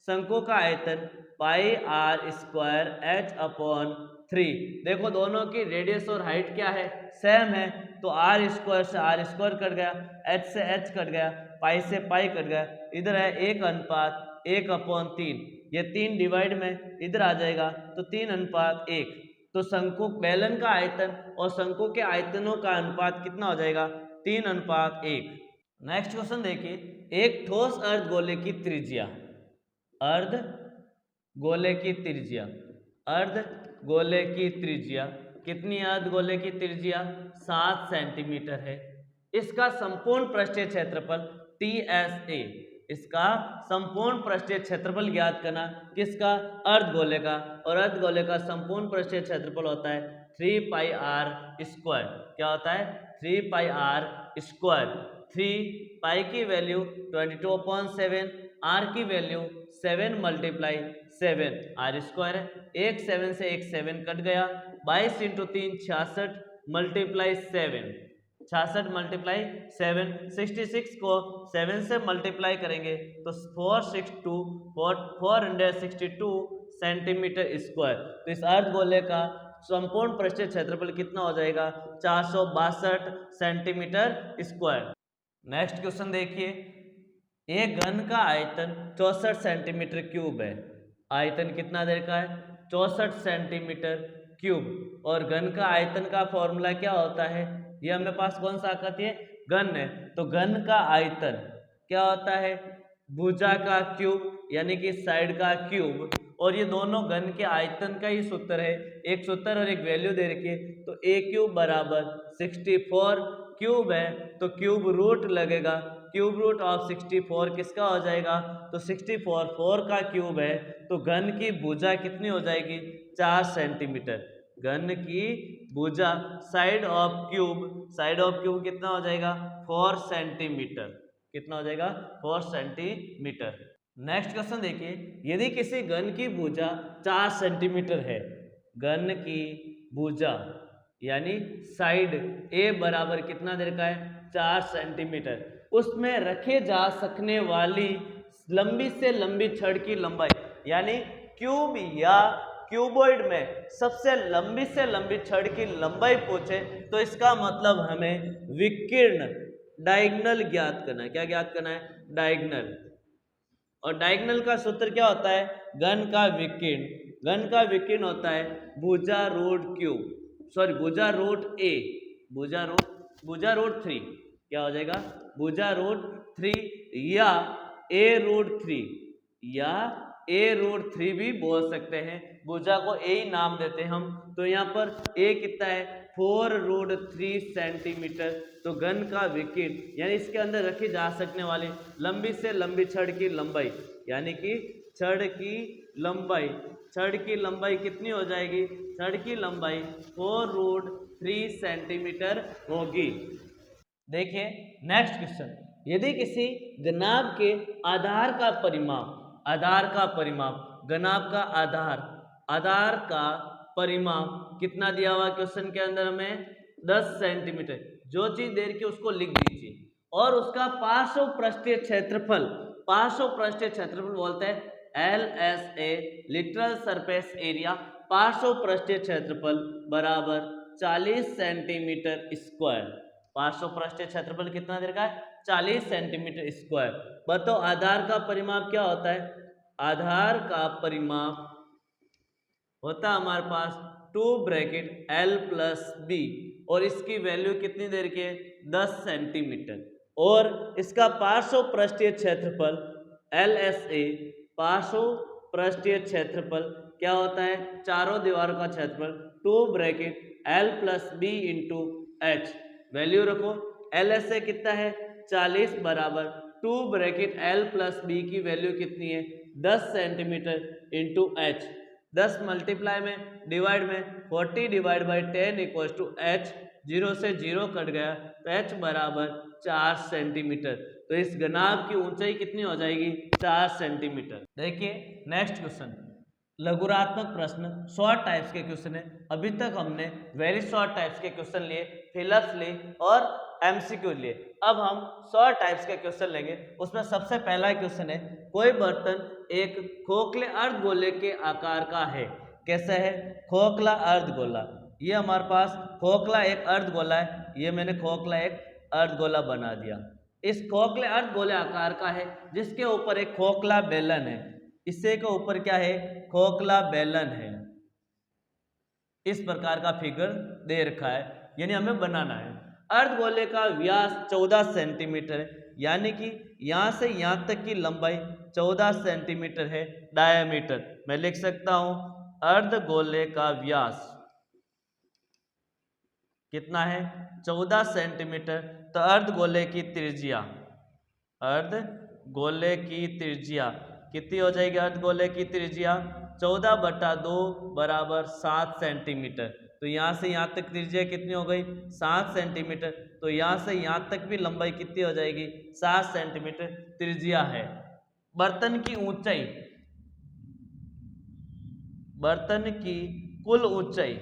शंकु का आयतन पाई आर स्क्वायर h अपॉन 3। देखो दोनों की रेडियस और हाइट क्या है सेम है, तो आर स्क्वायर से आर स्क्वायर कट गया, h से h कट गया, पाई से पाई कट गया, इधर है 1:1/3, ये 3 डिवाइड में इधर आ जाएगा तो 3:1। तो शंकु बेलन का आयतन और शंकु के आयतनों का अनुपात कितना हो जाएगा 3:1। नेक्स्ट क्वेश्चन देखिए, एक ठोस अर्धगोले की त्रिज्या, अर्धगोले की त्रिज्या, अर्धगोले की त्रिज्या कितनी है, अर्धगोले की त्रिज्या 7 सेंटीमीटर है। इसका संपूर्ण पृष्ठीय क्षेत्रफल TSA, इसका संपूर्ण पृष्ठीय क्षेत्रफल ज्ञात करना, किसका अर्धगोले का, और अर्धगोले का संपूर्ण पृष्ठीय क्षेत्रफल होता है 3 पाई आर स्क्वायर। क्या होता है 3 पाई आर स्क्वायर। 3 पाई की वैल्यू 22/7, आर की वैल्यू 7 × 7 आर स्क्वायर है, 1 7 से 1 7 कट गया, 22 × 3 66 × 7, 66 × 7, 66 को 7 से मल्टीप्लाई करेंगे तो 462 सेंटीमीटर स्क्वायर। तो इस अर्धगोले का संपूर्ण पृष्ठीय क्षेत्रफल कितना हो जाएगा 462 सेंटीमीटर स्क्वायर। नेक्स्ट क्वेश्चन देखिए, एक घन का आयतन 64 सेंटीमीटर क्यूब है। आयतन कितना देर का है 64 सेंटीमीटर क्यूब, और घन का आयतन का फॉर्मूला क्या होता है, ये हमें पास कौन सा आकृति है घन है, तो घन का आयतन क्या होता है भुजा का क्यूब, यानी कि साइड का क्यूब, और ये दोनों घन के आयतन का ही सूत्र है, एक सूत्र और एक वैल्यू दे रखी है। तो a क्यूब बराबर 64, क्यूब है तो क्यूब रूट लगेगा, क्यूब रूट ऑफ 64 किसका हो जाएगा, तो 64 4 का क्यूब है, तो घन की भुजा कितनी हो जाएगी 4 सेंटीमीटर। घन की भुजा साइड ऑफ क्यूब कितना हो जाएगा 4 सेंटीमीटर, कितना हो जाएगा 4 सेंटीमीटर। नेक्स्ट क्वेश्चन देखिए, यदि किसी घन की भुजा 4 सेंटीमीटर है, घन की भुजा यानी साइड A बराबर कितना देर का है 4 सेंटीमीटर, उसमें रखे जा सकने वाली लंबी से लंबी छड़ की लंबाई, यानी क्यूब या क्यूबॉइड में सबसे लंबी से लंबी छड़ की लंबाई पूछे तो इसका मतलब हमें विकीर्ण डायगोनल ज्ञात करना है। क्या ज्ञात करना है डायगोनल, और डायगोनल का सूत्र क्या होता है घन का विकीर्ण, घन का विकीर्ण होता है भुजा रूट क्यूब, सॉरी भुजा रूट A, भुजा रूट 3, क्या हो जाएगा भुजा रूट 3 या A रूट 3, या A रूट 3 भी बोल सकते हैं, भुजा को A ही नाम देते हैं हम। तो यहाँ पर A कितना है 4 रूट 3 सेंटीमीटर। तो घन का विकीर्ण यानी इसके अंदर रखी जा सकने वाली लंबी से लंबी छड़ की लंबाई, यानी कि छड़ की लंबाई कितनी हो जाएगी, छड़ की लंबाई 4 रूट 3 सेंटीमीटर होगी। देखिए नेक्स्ट क्वेश्चन, यदि किसी घनाभ के आधार का परिमाप, घनाभ का आधार का परिमाप कितना दिया हुआ क्वेश्चन के अंदर हमें 10 सेंटीमीटर, जो चीज दे रखी है उसको लिख दीजिए, और उसका पार्श्व पृष्ठीय क्षेत्रफल पार्श्व पृष्ठीय क्षेत्रफल बोलते हैं LSA, लिटरल सरफेस एरिया, पार्श्व पृष्ठीय क्षेत्रफल बराबर 40 सेंटीमीटर स्क्वायर। पार्श्व पृष्ठीय क्षेत्रफल कितना दे रखा है? 40 सेंटीमीटर स्क्वायर। बताओ आधार का परिमाप क्या होता है? आधार का परिमाप होता है हमारे पास 2 ब्रैकेट L प्लस B और इसकी वैल्यू कितनी देर के? 10 सेंटीमीटर। और इसका पार्श्व पृष्ठीय क्षेत्रफल LSA, पार्श्व पृष्ठीय क्षेत्रफल क्या होता है? चारों दीवारों का क्षेत्रफल 2 bracket L plus B into H। Value रखो, LSA कितना है? 40 बराबर 2 ब्रैकेट L प्लस B की वैल्यू कितनी है? 10 सेंटीमीटर इंटू H। 10 मल्टीप्लाई में डिवाइड में 40 divide by 10 equal to H, 0 से 0 कट गया तो H बराबर 4 सेंटीमीटर। तो इस घनाभ की ऊंचाई कितनी हो जाएगी? 4 सेंटीमीटर। देखिए नेक्स्ट क्वेश्चन, लघुरात्मक प्रश्न, शॉर्ट टाइप्स के क्वेश्चन है। अभी तक हमने वेरी शॉर्ट टाइप्स के क्वेश्चन लिए, फिलअप्स लिए और एमसीक्यू लिए। अब हम शॉर्ट टाइप्स के क्वेश्चन लेंगे। उसमें सबसे पहला क्वेश्चन है, कोई बर्तन एक खोखले अर्धगोले के आकार का है। कैसा है? खोखला अर्धगोला। ये हमारे पास खोखला एक अर्धगोला है, ये मैंने खोखला एक अर्धगोला बना दिया। इस खोखले अर्धगोले आकार का है जिसके ऊपर एक खोखला बेलन है। इससे के ऊपर क्या है? खोखला बेलन है। इस प्रकार का फिगर दे रखा है, यानी हमें बनाना है। अर्धगोले का व्यास 14 सेंटीमीटर है, यानी कि यहां से यहां तक की लंबाई 14 सेंटीमीटर है। डायामीटर मैं लिख सकता हूं, अर्धगोले का व्यास कितना है? 14 सेंटीमीटर। तो अर्धगोले की त्रिज्या, अर्धगोले की त्रिज्या कितनी हो जाएगी? अर्धगोले की त्रिज्या 14/2 बराबर 7 सेंटीमीटर। तो यहाँ से यहाँ तक त्रिज्या कितनी हो गई? 7 सेंटीमीटर। तो यहाँ से यहाँ तक भी लंबाई कितनी हो जाएगी? 7 सेंटीमीटर त्रिज्या है। बर्तन की ऊंचाई, बर्तन की कुल ऊंचाई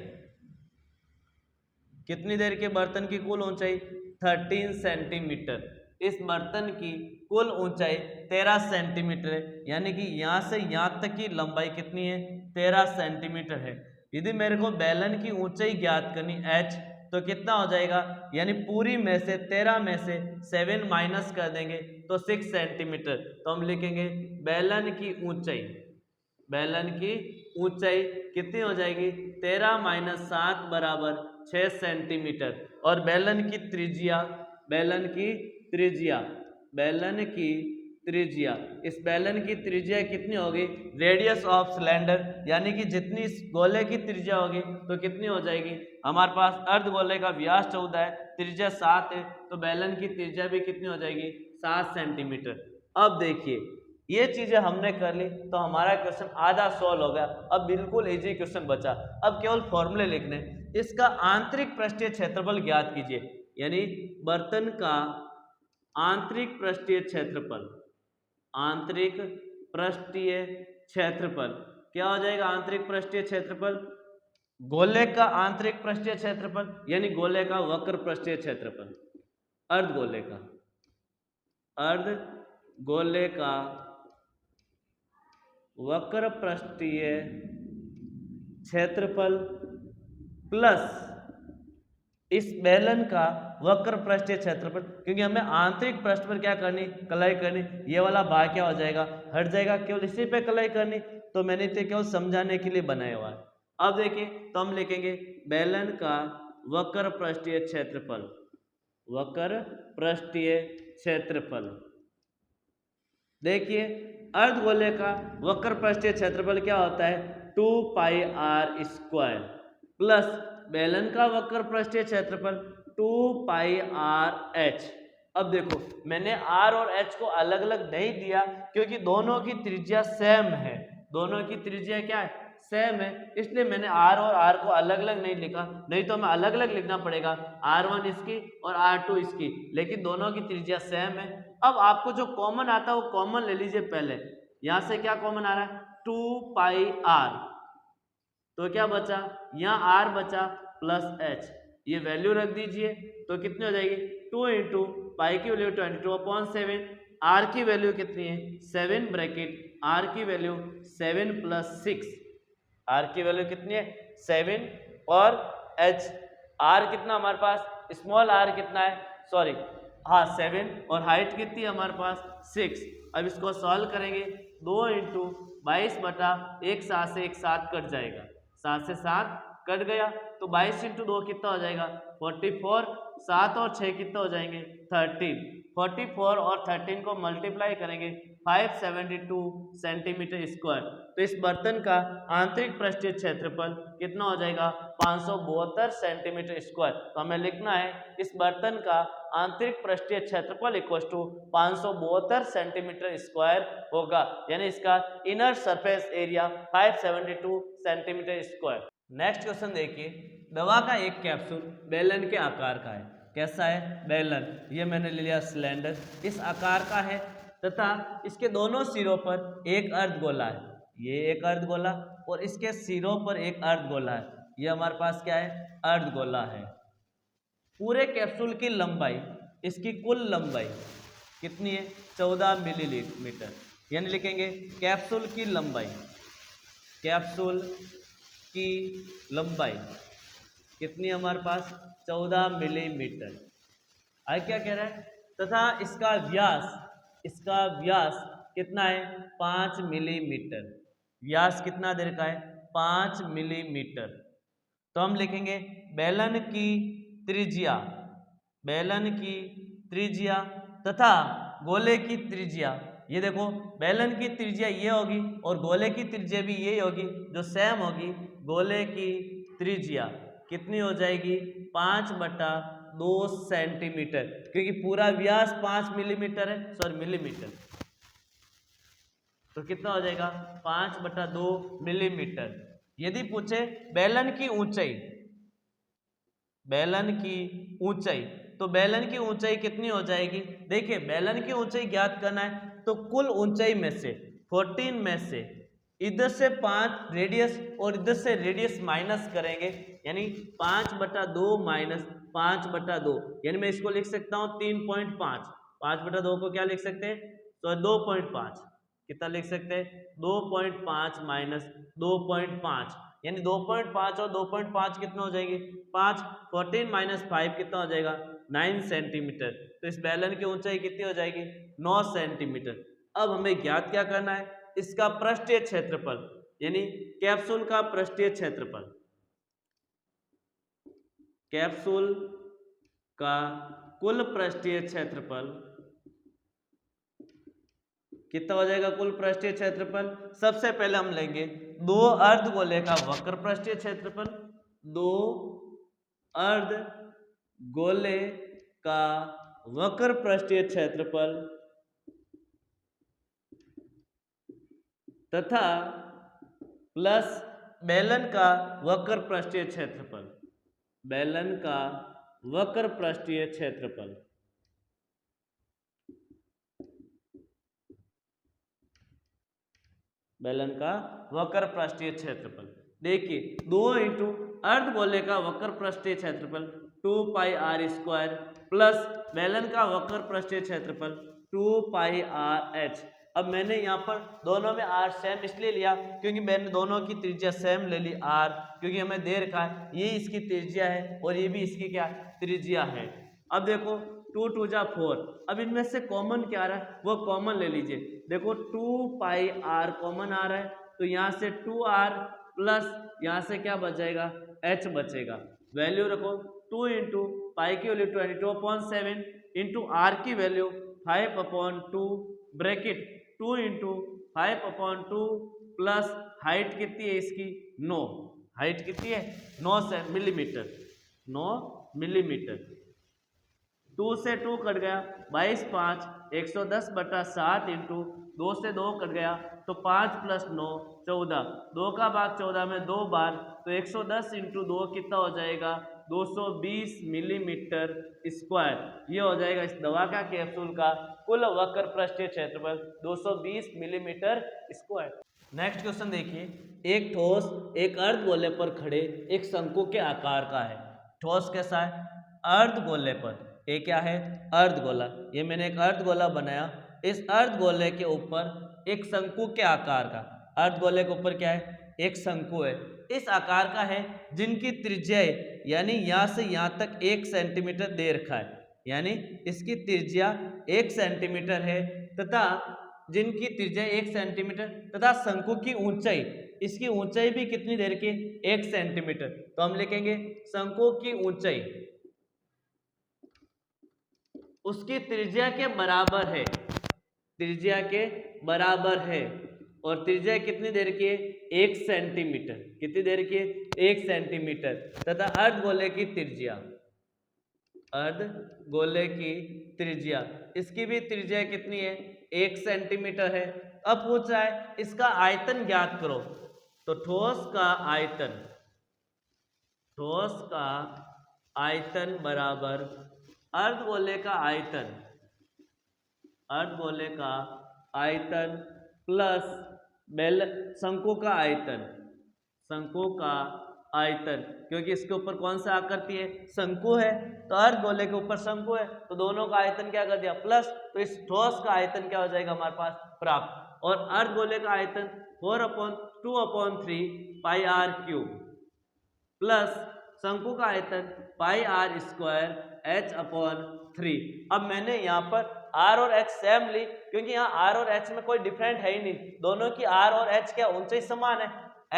कितनी देर के? बर्तन की कुल ऊंचाई 13 सेंटीमीटर। इस बर्तन की कुल ऊंचाई 13 सेंटीमीटर है, यानी कि यहाँ से यहाँ तक की लंबाई कितनी है? 13 सेंटीमीटर है। यदि मेरे को बेलन की ऊंचाई ज्ञात करनी h, तो कितना हो जाएगा? यानी पूरी में से 13 में से 7 माइनस कर देंगे तो 6 सेंटीमीटर। तो हम लिखेंगे बेलन की ऊंचाई, बेलन की ऊंचाई कितनी हो जाएगी? 13 माइनस 7 बराबर 6 सेंटीमीटर। और बेलन की त्रिज्या, बेलन की त्रिज्या, बेलन की त्रिज्या, इस बेलन की त्रिज्या कितनी होगी? रेडियस ऑफ सिलेंडर, यानी कि जितनी इस गोले की त्रिज्या होगी तो कितनी हो जाएगी? हमारे पास अर्धगोले का व्यास 14 है, त्रिज्या 7 है, तो बेलन की त्रिज्या भी कितनी हो जाएगी? 7 सेंटीमीटर। अब देखिए ये चीजें हमने कर ली तो हमारा क्वेश्चन आधा सॉल्व हो गया। अब बिल्कुल इजी क्वेश्चन बचा, अब केवल फॉर्मूले लिखने। इसका आंतरिक पृष्ठीय क्षेत्रफल ज्ञात कीजिए, यानी बर्तन का आंतरिक पृष्ठीय क्षेत्रफल, आंतरिक पृष्ठीय क्षेत्रफल क्या हो जाएगा? आंतरिक पृष्ठीय क्षेत्रफल गोले का आंतरिक पृष्ठीय क्षेत्रफल, यानी गोले का वक्र पृष्ठीय क्षेत्रफल, अर्धगोले का, अर्धगोले का वक्र पृष्ठीय क्षेत्रफल प्लस इस बेलन का वक्र पृष्ठीय क्षेत्रफल, क्योंकि हमें आंतरिक पृष्ठ पर क्या करनी? कलाई करनी। ये वाला भाग क्या हो जाएगा? हट जाएगा, केवल इसी पे कलाई करनी। तो मैंने इसे केवल समझाने के लिए बनाया हुआ है। अब देखिए तो हम लिखेंगे बेलन का वक्र पृष्ठीय क्षेत्रफल, वक्र पृष्ठीय क्षेत्रफल। देखिए अर्धगोले का वक्र पृष्ठीय क्षेत्रफल क्या होता है? 2πr² प्लस बेलन का वक्र पृष्ठीय क्षेत्रफल 2πrh। अब देखो मैंने r और h को अलग अलग नहीं दिया क्योंकि दोनों की त्रिज्या सेम है, दोनों की त्रिज्या क्या है? सेम है, इसलिए मैंने r और r को अलग अलग नहीं लिखा, नहीं तो हमें अलग अलग लिखना पड़ेगा, r1 इसकी और r2 इसकी, लेकिन दोनों की त्रिज्या सेम है। अब आपको जो कॉमन आता है वो कॉमन ले लीजिए। पहले यहां से क्या कॉमन आ रहा है? 2πr, तो क्या बचा? यहाँ r बचा प्लस h, ये वैल्यू रख दीजिए तो कितनी हो जाएगी? 2 इंटू पाई की वैल्यू 22/7, आर की वैल्यू कितनी है 7 ब्रैकेट आर की वैल्यू 7 + 6, आर की वैल्यू कितनी है 7 और एच आर कितना हमारे पास स्मॉल आर कितना है सॉरी हाँ 7 और हाइट कितनी है हमारे पास 6। अब इसको सॉल्व करेंगे 2 × 22 एक 7 से एक 7 कट जाएगा, 7 से 7 कट गया तो 22 × 2 कितना हो जाएगा 44, 7 और 6 कितना हो जाएंगे 13, 44 और 13 को मल्टीप्लाई करेंगे 572 सेंटीमीटर स्क्वायर। तो इस बर्तन का आंतरिक पृष्ठीय क्षेत्रफल कितना हो जाएगा 572 सेंटीमीटर स्क्वायर। तो हमें लिखना है इस बर्तन का आंतरिक पृष्ठीय क्षेत्रफल इक्वल टू 572 सेंटीमीटर स्क्वायर होगा, यानी इसका inner surface area 572 centimetre square. Next question देखिए, दवा का एक कैप्सूल बेलन के आकार का है। कैसा है बेलन, ये मैंने ले लिया सिलेंडर, इस आकार का है तथा इसके दोनों सिरों पर एक अर्धगोला है, ये एक अर्धगोला और इसके सिरों पर एक अर्धगोला है, ये हमारे पास क्या है अर्धगोला है। पूरे कैप्सूल की लंबाई, इसकी कुल लंबाई कितनी है 14 मिलीमीटर, यानी लिखेंगे कैप्सूल की लंबाई, कैप्सूल की लंबाई कितनी हमारे पास 14 मिलीमीटर। आगे क्या कह रहा है तथा इसका व्यास कितना है 5 मिलीमीटर, व्यास कितना दे रखा है 5 मिलीमीटर। तो हम लिखेंगे बेलन की त्रिज्या, बेलन की त्रिज्या तथा गोले की त्रिज्या, ये देखो बेलन की त्रिज्या ये होगी और गोले की त्रिज्या भी यही होगी जो सेम होगी। गोले की त्रिज्या कितनी हो जाएगी 5/2 सेंटीमीटर, क्योंकि पूरा व्यास 5 मिलीमीटर है सॉरी मिलीमीटर, तो कितना हो जाएगा 5/2 मिलीमीटर। यदि पूछे बेलन की ऊंचाई, बेलन की ऊंचाई, तो बेलन की ऊंचाई कितनी हो जाएगी, देखिए बेलन की ऊंचाई ज्ञात करना है तो कुल ऊंचाई में से 14 में से इधर से 5 रेडियस और इधर से रेडियस माइनस करेंगे, यानी 5/2 माइनस 5/2, यानी मैं इसको लिख सकता हूँ 3.5, 5/2 को क्या लिख सकते हैं तो 2.5, कितना लिख सकते हैं 2.5 माइनस 2.5, यानी 2.5 और 2.5 कितना हो जाएंगे 5, 14 माइनस 5 कितना हो जाएगा 9 सेंटीमीटर। तो इस बेलन की ऊंचाई कितनी हो जाएगी 9 सेंटीमीटर। अब हमें ज्ञात क्या करना है इसका पृष्ठीय क्षेत्रफल, यानी कैप्सूल का पृष्ठीय क्षेत्रफल, कैप्सूल का कुल पृष्ठीय क्षेत्रफल कितना हो जाएगा कुल पृष्ठीय क्षेत्रफल। सबसे पहले हम लेंगे दो अर्धगोले का वक्र पृष्ठीय क्षेत्रफल, दो अर्धगोले का वक्र पृष्ठीय क्षेत्रफल तथा प्लस बेलन का वक्र पृष्ठीय क्षेत्रफल, बेलन का वक्र पृष्ठीय क्षेत्रफल। बेलन का वक्र पृष्ठीय क्षेत्रफल, देखिए 2 × अर्धगोले का वक्र पृष्ठीय क्षेत्रफल 2πr² प्लस बेलन का वक्र पृष्ठीय क्षेत्रफल 2πrh। अब मैंने यहाँ पर दोनों में r सेम इसलिए लिया क्योंकि मैंने दोनों की त्रिज्या सेम ले ली r, क्योंकि हमें दे रखा है ये इसकी त्रिज्या है और ये भी इसकी क्या त्रिज्या है। अब देखो 2 × 2 = 4, अब इनमें से कॉमन क्या आ रहा है वो कॉमन ले लीजिए, देखो 2πr कॉमन आ रहा है तो यहाँ से 2r प्लस यहाँ से क्या बच जाएगा h बचेगा, वैल्यू रखो 2 × पाई की वैल्यू 22/7 इंटू r की वैल्यू 5/2 ब्रैकेट 2 × 5/2 प्लस हाइट कितनी है इसकी 9, हाइट कितनी है 9 मिलीमीटर, 9 मिलीमीटर। 2 से 2 कट गया 22 5 110/7 इंटू 2 से 2 कट गया तो 5 + 9 14, 2 का भाग 14 में 2 बार तो 110 × 2 कितना हो जाएगा 220 मिलीमीटर स्क्वायर। ये हो जाएगा इस दवा का कैप्सूल का कुल वक्र पृष्ठीय क्षेत्रफल 220 मिलीमीटर स्क्वायर। नेक्स्ट क्वेश्चन देखिए, एक ठोस एक अर्धगोले पर खड़े एक शंकु के आकार का है। ठोस कैसा है अर्धगोले पर, ये क्या है अर्धगोला, ये मैंने एक अर्धगोला बनाया इस अर्धगोले के ऊपर एक शंकु के आकार का, अर्धगोले के ऊपर क्या है, एक शंकु है, इस आकार का है, जिनकी त्रिज्या यानी यहाँ से यहाँ तक 1 सेंटीमीटर दे रखा है, यानी इसकी त्रिज्या 1 सेंटीमीटर है तथा जिनकी त्रिज्या 1 सेंटीमीटर तथा शंकु की ऊंचाई, इसकी ऊंचाई भी कितनी दे रखी है, 1 सेंटीमीटर। तो हम लिखेंगे शंकु की ऊंचाई उसकी त्रिज्या के बराबर है, त्रिज्या के बराबर है, और त्रिज्या कितनी देर की है, 1 सेंटीमीटर, कितनी देर की है, 1 सेंटीमीटर, तथा अर्धगोले की त्रिज्या, अर्धगोले की त्रिज्या, इसकी भी त्रिज्या कितनी है, 1 सेंटीमीटर है। अब पूछ रहा है इसका आयतन ज्ञात करो, तो ठोस का आयतन, ठोस का आयतन बराबर अर्धगोले का आयतन, अर्धगोले का आयतन प्लस शंकु का आयतन, शंकु का आयतन, क्योंकि इसके ऊपर कौन सा आकृति है, शंकु है, तो अर्धगोले के ऊपर शंकु है, तो दोनों का आयतन क्या कर दिया, प्लस, तो इस ठोस का आयतन क्या हो जाएगा हमारे पास, प्राप्त, और अर्धगोले का आयतन 4/2/3 पाई आर क्यूब प्लस शंकु का आयतन पाई आर स्क्वायर h/3। अब मैंने यहाँ पर r और h सेम ली, क्योंकि यहाँ r और h में कोई डिफरेंट है ही नहीं, दोनों की r और h क्या ऊंचाई समान है,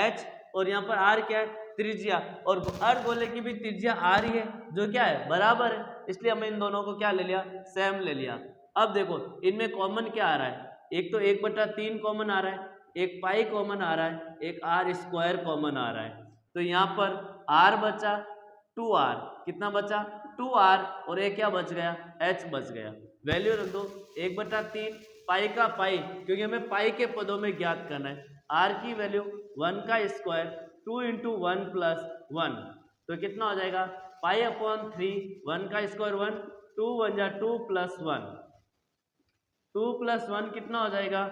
h, और यहाँ पर r क्या है, त्रिज्या, और अर्धगोले की भी त्रिज्या r ही है, जो क्या है, बराबर है, इसलिए हमने इन दोनों को क्या ले लिया, सेम ले लिया। अब देखो इनमें कॉमन क्या आ रहा है, एक तो 1/3 कॉमन आ रहा है, एक पाई कॉमन आ रहा है, एक r स्क्वायर कॉमन आ रहा है, तो यहाँ पर r बचा 2r, कितना बचा 2r, और एक क्या बच गया, h बच गया, वैल्यू रख दो 1/3 पाई का पाई, क्योंकि हमें पाई के पदों में ज्ञात करना है, r की वैल्यू 1 का स्क्वायर 2 × 1 + 1, तो कितना हो जाएगा पाई/3, 1 का स्क्वायर 1, 2 × 1 = 2 + 1, 2 + 1 कितना हो जाएगा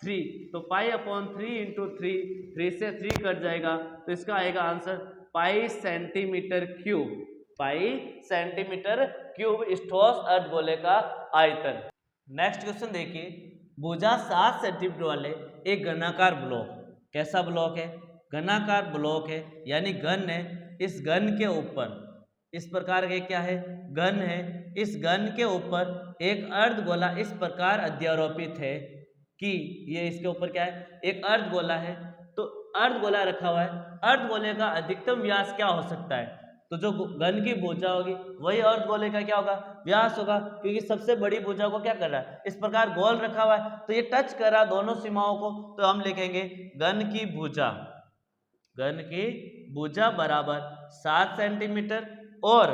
3, तो पाई/3 × 3, 3 से 3 कट जाएगा, तो इसका आएगा आंसर पाई सेंटीमीटर क्यूब, पाई सेंटीमीटर क्यूब इस ठोस अर्धगोले का आयतन। नेक्स्ट क्वेश्चन देखिए, भुजा 7 सेंटीमीटर वाले एक घनाकार ब्लॉक, कैसा ब्लॉक है, घनाकार ब्लॉक है, यानी घन है, इस घन के ऊपर इस प्रकार के क्या है, घन है, इस घन के ऊपर एक अर्धगोला इस प्रकार अध्यारोपित है कि ये इसके ऊपर क्या है, एक अर्धगोला है, तो अर्धगोला रखा हुआ है, अर्धगोले का अधिकतम व्यास क्या हो सकता है, तो जो घन की भुजा होगी वही अर्धगोले का क्या होगा, व्यास होगा, क्योंकि सबसे बड़ी भुजा को क्या कर रहा है, इस प्रकार गोल रखा हुआ है, तो ये टच कर रहा दोनों सीमाओं को, तो हम लिखेंगे घन की भुजा, घन की भुजा बराबर 7 सेंटीमीटर, और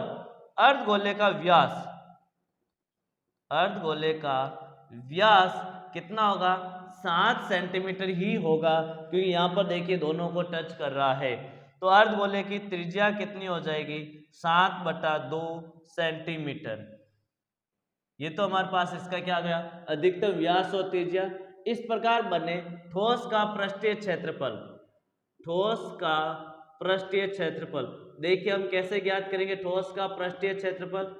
अर्धगोले का व्यास, अर्धगोले का व्यास कितना होगा, 7 सेंटीमीटर ही होगा, क्योंकि यहाँ पर देखिए दोनों को टच कर रहा है, तो अर्धगोले की त्रिज्या कितनी हो जाएगी, 7/2 सेंटीमीटर। ये तो हमारे पास इसका क्या आ गया, अधिकतम व्यास और त्रिज्या। इस प्रकार बने ठोस का पृष्ठीय क्षेत्रफल, ठोस का पृष्ठीय क्षेत्रफल। देखिए हम कैसे ज्ञात करेंगे ठोस का पृष्ठीय क्षेत्रफल।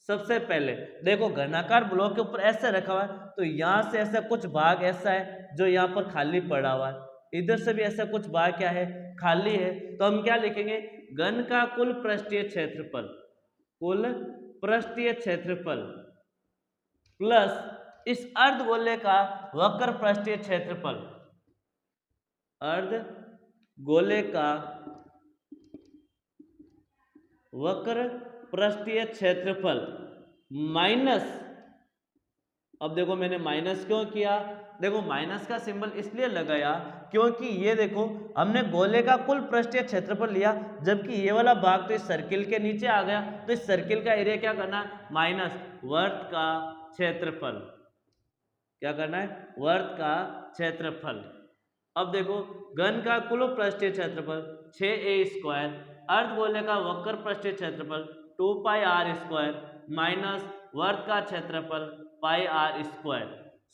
सबसे पहले देखो घनाकार ब्लॉक के ऊपर ऐसे रखा हुआ है, तो यहाँ से ऐसा कुछ भाग ऐसा है जो यहाँ पर खाली पड़ा हुआ है, इधर से भी ऐसा कुछ भाग क्या है, खाली है, तो हम क्या लिखेंगे, घन का कुल पृष्ठीय क्षेत्रफल, कुल पृष्ठीय क्षेत्रफल प्लस इस अर्धगोले का वक्र पृष्ठीय क्षेत्रफल, अर्धगोले का वक्र पृष्ठीय क्षेत्रफल माइनस, अब देखो मैंने माइनस क्यों किया, देखो माइनस का सिंबल इसलिए लगाया क्योंकि ये देखो हमने गोले का कुल पृष्ठीय क्षेत्रफल लिया, जबकि ये वाला भाग तो इस सर्किल के नीचे आ गया, तो इस सर्किल का एरिया क्या करना है, माइनस वर्त का क्षेत्रफल, क्या करना है, वर्त का क्षेत्रफल। अब देखो घन का कुल पृष्ठीय क्षेत्रफल 6a², अर्धगोले का वक्र पृष्ठीय क्षेत्रफल 2πr² माइनस वर्त का क्षेत्रफल πr²।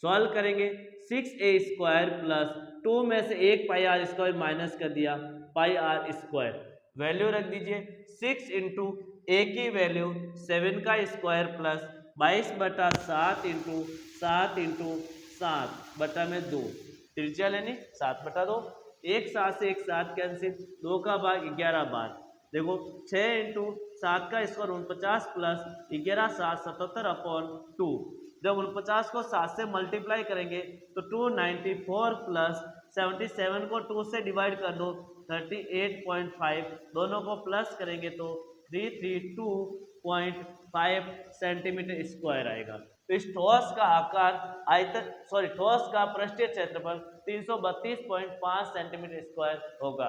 सॉल्व करेंगे 6a² प्लस 2 में से 1 πr² माइनस कर दिया πr², वैल्यू रख दीजिए 6 × a की वैल्यू 7 का स्क्वायर प्लस 22/7 इंटू 7 त्रिज्या लेनी 7/2, एक 7 से एक 7 कैंसिल, 2 का भाग 11 बार। देखो 6 इंटू 7 का स्क्वायर 49 प्लस 11 7 77/2। जब 49 को 7 से मल्टीप्लाई करेंगे तो 294 प्लस 77 को 2 से डिवाइड कर दो 38.5, दोनों को प्लस करेंगे तो 332.5 सेंटीमीटर स्क्वायर आएगा। तो इस ठोस का आकार ठोस का पृष्ठीय क्षेत्रफल 332.5 सेंटीमीटर स्क्वायर होगा।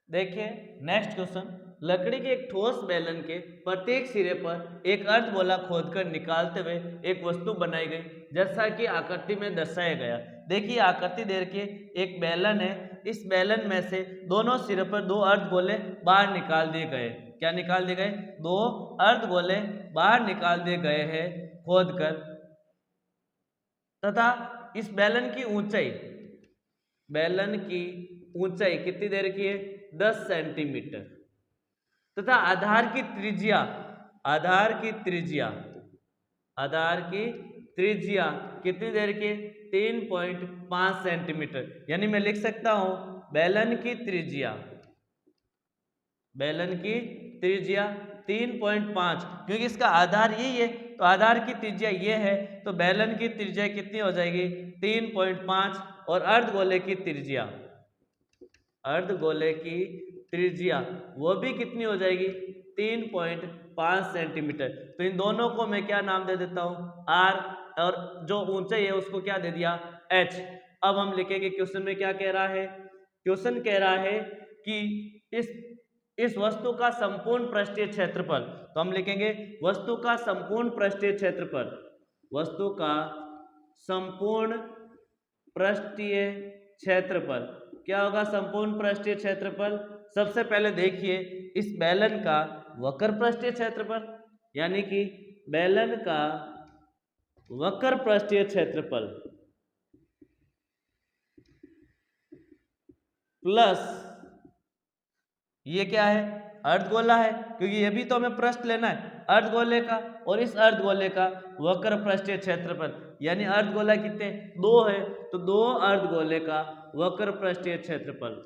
देखिए नेक्स्ट क्वेश्चन, लकड़ी के एक ठोस बेलन के प्रत्येक सिरे पर एक अर्धगोला खोदकर निकालते हुए एक वस्तु बनाई गई जैसा कि आकृति में दर्शाया गया। देखिए आकृति दे के एक बेलन है, इस बेलन में से दोनों सिरे पर दो अर्धगोले बाहर निकाल दिए गए। क्या निकाल दिए गए? दो अर्धगोले बाहर निकाल दिए गए हैं खोदकर, तथा इस बेलन की ऊंचाई कितनी दे रखी है? 10 सेंटीमीटर, तथा आधार की त्रिज्या कितनी दे रखी है? 3.5 सेंटीमीटर। यानी मैं लिख सकता हूं बेलन की त्रिज्या 3.5, क्योंकि इसका आधार यही है तो आधार की त्रिज्या ये है, तो बेलन की त्रिज्या कितनी हो जाएगी? 3.5। और अर्धगोले की त्रिज्या वो भी कितनी हो जाएगी? 3.5 सेंटीमीटर। तो इन दोनों को मैं क्या नाम दे देता हूं? R, और जो ऊंचाई है उसको क्या दे दिया? H। अब हम लिखेंगे क्वेश्चन में क्या कह रहा है? क्वेश्चन कह रहा है कि इस वस्तु का संपूर्ण पृष्ठीय क्षेत्रफल, तो हम लिखेंगे वस्तु का संपूर्ण पृष्ठीय क्षेत्रफल। क्या होगा संपूर्ण पृष्ठीय क्षेत्रफल? सबसे पहले देखिए इस बेलन का वक्र पृष्ठीय क्षेत्रफल, यानी कि बेलन का वक्र पृष्ठीय क्षेत्रफल प्लस ये क्या है? अर्धगोला है, क्योंकि ये भी तो हमें पृष्ठ लेना है अर्धगोले का, और इस अर्धगोले का वक्र पृष्ठीय क्षेत्रफल, यानी अर्धगोला कितने? 2 है, तो 2 अर्धगोले का वक्र पृष्ठीय क्षेत्रफल।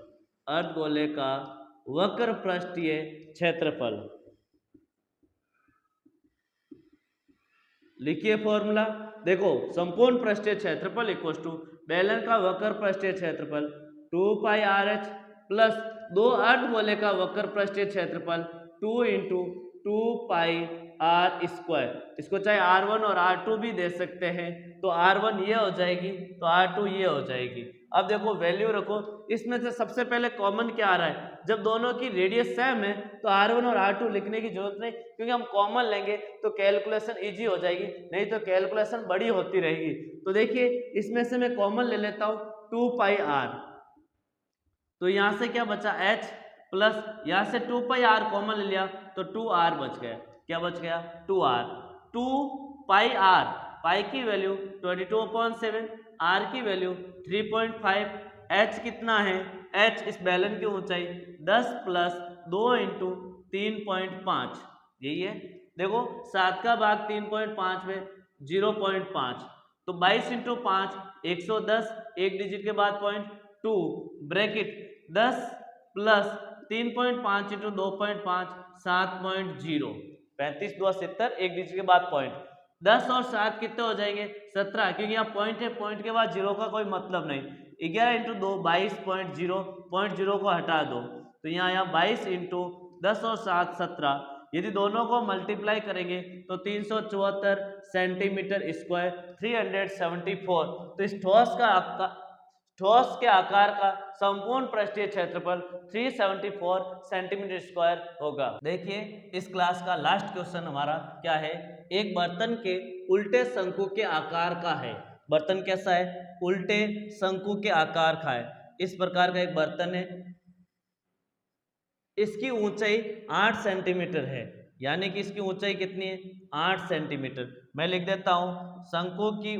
लिखिए फॉर्मूला। देखो संपूर्ण पृष्ठीय क्षेत्रफल इक्वल टू बेलन का वक्र पृष्ठीय क्षेत्रफल 2πRh प्लस 2 अर्धगोले का वक्र पृष्ठीय क्षेत्रफल 2 इंटू 2πr²। इसको चाहे R1 और R2 भी दे सकते हैं, तो R1 ये हो जाएगी तो R2 ये हो जाएगी। अब देखो वैल्यू रखो, इसमें से सबसे पहले कॉमन क्या आ रहा है? जब दोनों की रेडियस सेम है तो R1 और R2 लिखने की जरूरत नहीं, क्योंकि हम कॉमन लेंगे तो कैलकुलेशन इजी हो जाएगी, नहीं तो कैलकुलेशन बड़ी होती रहेगी। तो देखिए इसमें से मैं कॉमन ले लेता हूं 2πr, तो यहां से क्या बचा? H प्लस यहां से 2πr कॉमन ले लिया तो 2r बच गया। क्या बच गया? 2r। 2πr, पाई की वैल्यू 22/7, r की वैल्यू 3.5, h कितना है? h इस बेलन की ऊंचाई 10 प्लस 2 इंटू 3.5, यही है। देखो 7 का भाग 3.5 में 0.5, तो 22 इंटू 5 110, एक डिजिट के बाद 0.2 ब्रैकेट 10 प्लस 3.5 इंटू 2.5 7.0, 35 2 70, एक डिजिट के बाद पॉइंट। 10 और 7 कितने हो जाएंगे? 17, क्योंकि यहाँ पॉइंट है, पॉइंट के बाद जीरो का कोई मतलब नहीं। 11 इंटू 2 22.0, पॉइंट जीरो को हटा दो तो यहाँ 22 इंटू 10 और 7 17, यदि दोनों को मल्टीप्लाई करेंगे तो 374 सेंटीमीटर स्क्वायर 374। तो इस ठोस के आकार का संपूर्ण पृष्ठीय क्षेत्रफल 374 सेंटीमीटर स्क्वायर होगा। देखिए इस क्लास का लास्ट क्वेश्चन हमारा क्या है? एक बर्तन के उल्टे शंकु के आकार का है। बर्तन कैसा है? उल्टे शंकु के आकार का है। इस प्रकार का एक बर्तन है, इसकी ऊंचाई 8 सेंटीमीटर है, यानी कि इसकी ऊंचाई कितनी है? 8 सेंटीमीटर। मैं लिख देता हूं शंकु की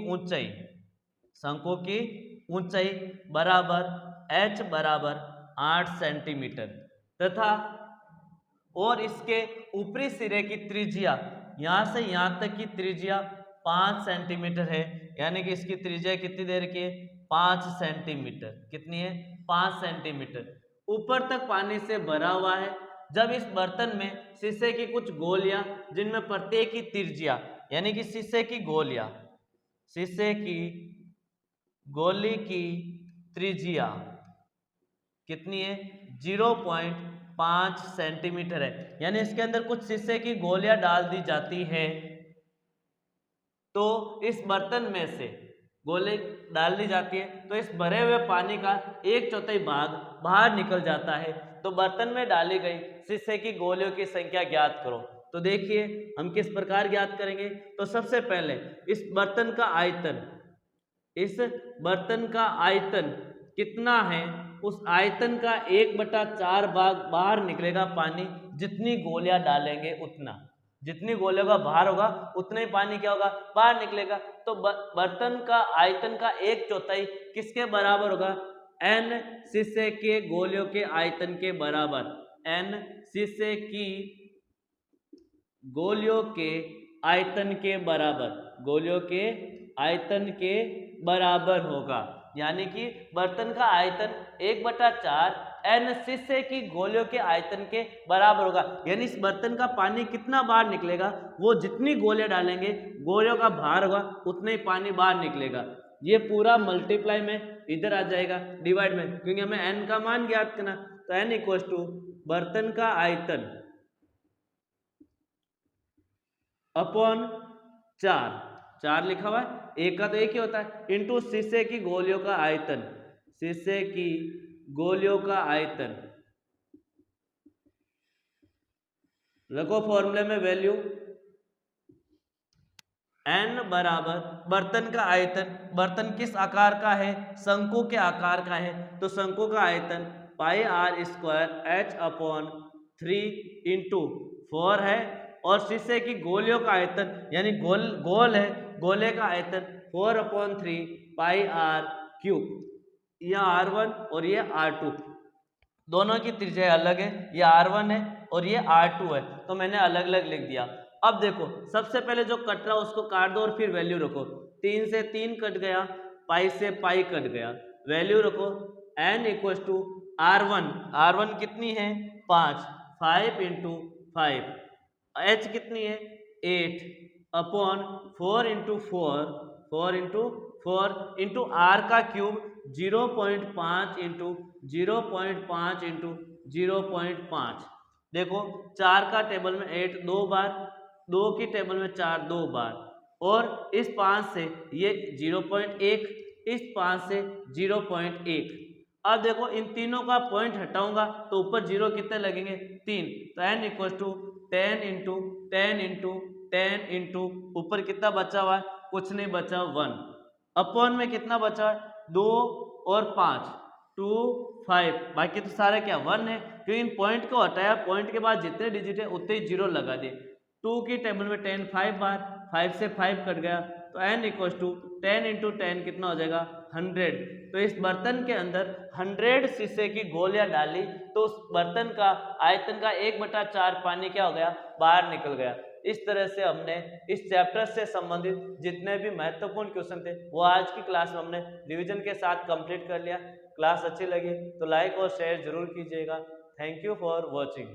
ऊंचाई बराबर h बराबर 8 सेंटीमीटर, तथा और इसके ऊपरी सिरे की त्रिज्या यहाँ से यहाँ तक की त्रिज्या 5 सेंटीमीटर है, यानी कि इसकी त्रिज्या कितनी दे रखी है 5 सेंटीमीटर। कितनी है 5 सेंटीमीटर। ऊपर तक पानी से भरा हुआ है। जब इस बर्तन में शीशे की कुछ गोलियां जिनमें प्रत्येक की त्रिज्या यानी कि शीशे की गोलियां, शीशे की गोली की त्रिज्या कितनी है 0.5 सेंटीमीटर है, यानी इसके अंदर कुछ शीशे की गोलियां डाल दी जाती है। तो इस बर्तन में से गोले डाल दी जाती है तो इस भरे हुए पानी का 1/4 भाग बाहर निकल जाता है। तो बर्तन में डाली गई शीशे की गोलियों की संख्या ज्ञात करो। तो देखिए हम किस प्रकार ज्ञात करेंगे। तो सबसे पहले इस बर्तन का आयतन, इस बर्तन का आयतन कितना है, उस आयतन का 1/4 भाग बाहर निकलेगा पानी। जितनी गोलियां डालेंगे उतना, जितनी गोलियों का भार होगा उतना ही पानी क्या होगा बाहर निकलेगा। तो बर्तन का आयतन का 1/4 किसके बराबर होगा, n शीशे के गोलियों के आयतन के बराबर। n शीशे की गोलियों के आयतन के बराबर, गोलियों के आयतन के बराबर होगा। यानी कि बर्तन का आयतन 1/4 n शीशे की गोलियों के आयतन के बराबर होगा। यानी इस बर्तन का पानी कितना बाहर निकलेगा, वो जितनी गोलियां डालेंगे गोलियों का भार होगा उतना ही पानी बाहर निकलेगा। ये पूरा मल्टीप्लाई में इधर आ जाएगा डिवाइड में, क्योंकि हमें n का मान ज्ञात करना। तो n इक्वल टू बर्तन का आयतन अपॉन 4 लिखा हुआ है, एक का तो एक ही होता है, इंटू शीशे की गोलियों का आयतन, शीशे की गोलियों का आयतन। रखो फॉर्मूले में वैल्यू, n बराबर बर्तन का आयतन, बर्तन किस आकार का है शंकु के आकार का है, तो शंकु का आयतन पाई r square h upon 3 into 4 है। और शीशे की गोलियों का आयतन यानी गोल है, गोले का आयतन 4/3 पाई r क्यूब। यह r1 और ये r2, दोनों की त्रिज्या अलग है, ये r1 है और ये r2 है, तो मैंने अलग अलग लिख दिया। अब देखो सबसे पहले जो कट रहा है उसको काट दो और फिर वैल्यू रखो। 3 से 3 कट गया, पाई से पाई कट गया, वैल्यू रखो। n इक्वल टू r1 कितनी है 5 इंटू 5, h कितनी है 8 अपॉन 4 इंटू 4 इंटू r का क्यूब 0.5 इंटू 0.5 इंटू 0.5। देखो 4 का टेबल में 8 2 बार, 2 की टेबल में 4 2 बार, और इस 5 से ये 0.1, इस 5 से 0.1। अब देखो इन तीनों का पॉइंट हटाऊंगा तो ऊपर 0 कितने लगेंगे 3। तो n equal to 10 into 10 into 10 into ऊपर कितना बचा हुआ है, कुछ नहीं बचा 1, अपॉन में कितना बचा है 2 और 5 2 5, बाकी तो सारे क्या 1 है, क्योंकि इन पॉइंट को हटाया, पॉइंट के बाद जितने डिजिट है उतने ही 0 लगा दिए। 2 की टेबल में 10 5 बार, 5 से 5 कट गया, तो n इक्वल टू 10 इंटू 10 कितना हो जाएगा 100। तो इस बर्तन के अंदर 100 शीशे की गोलियां डाली तो उस बर्तन का आयतन का 1/4 पानी क्या हो गया बाहर निकल गया। इस तरह से हमने इस चैप्टर से संबंधित जितने भी महत्वपूर्ण क्वेश्चन थे वो आज की क्लास में हमने रिवीजन के साथ कंप्लीट कर लिया। क्लास अच्छी लगी तो लाइक और शेयर जरूर कीजिएगा। Thank you for watching.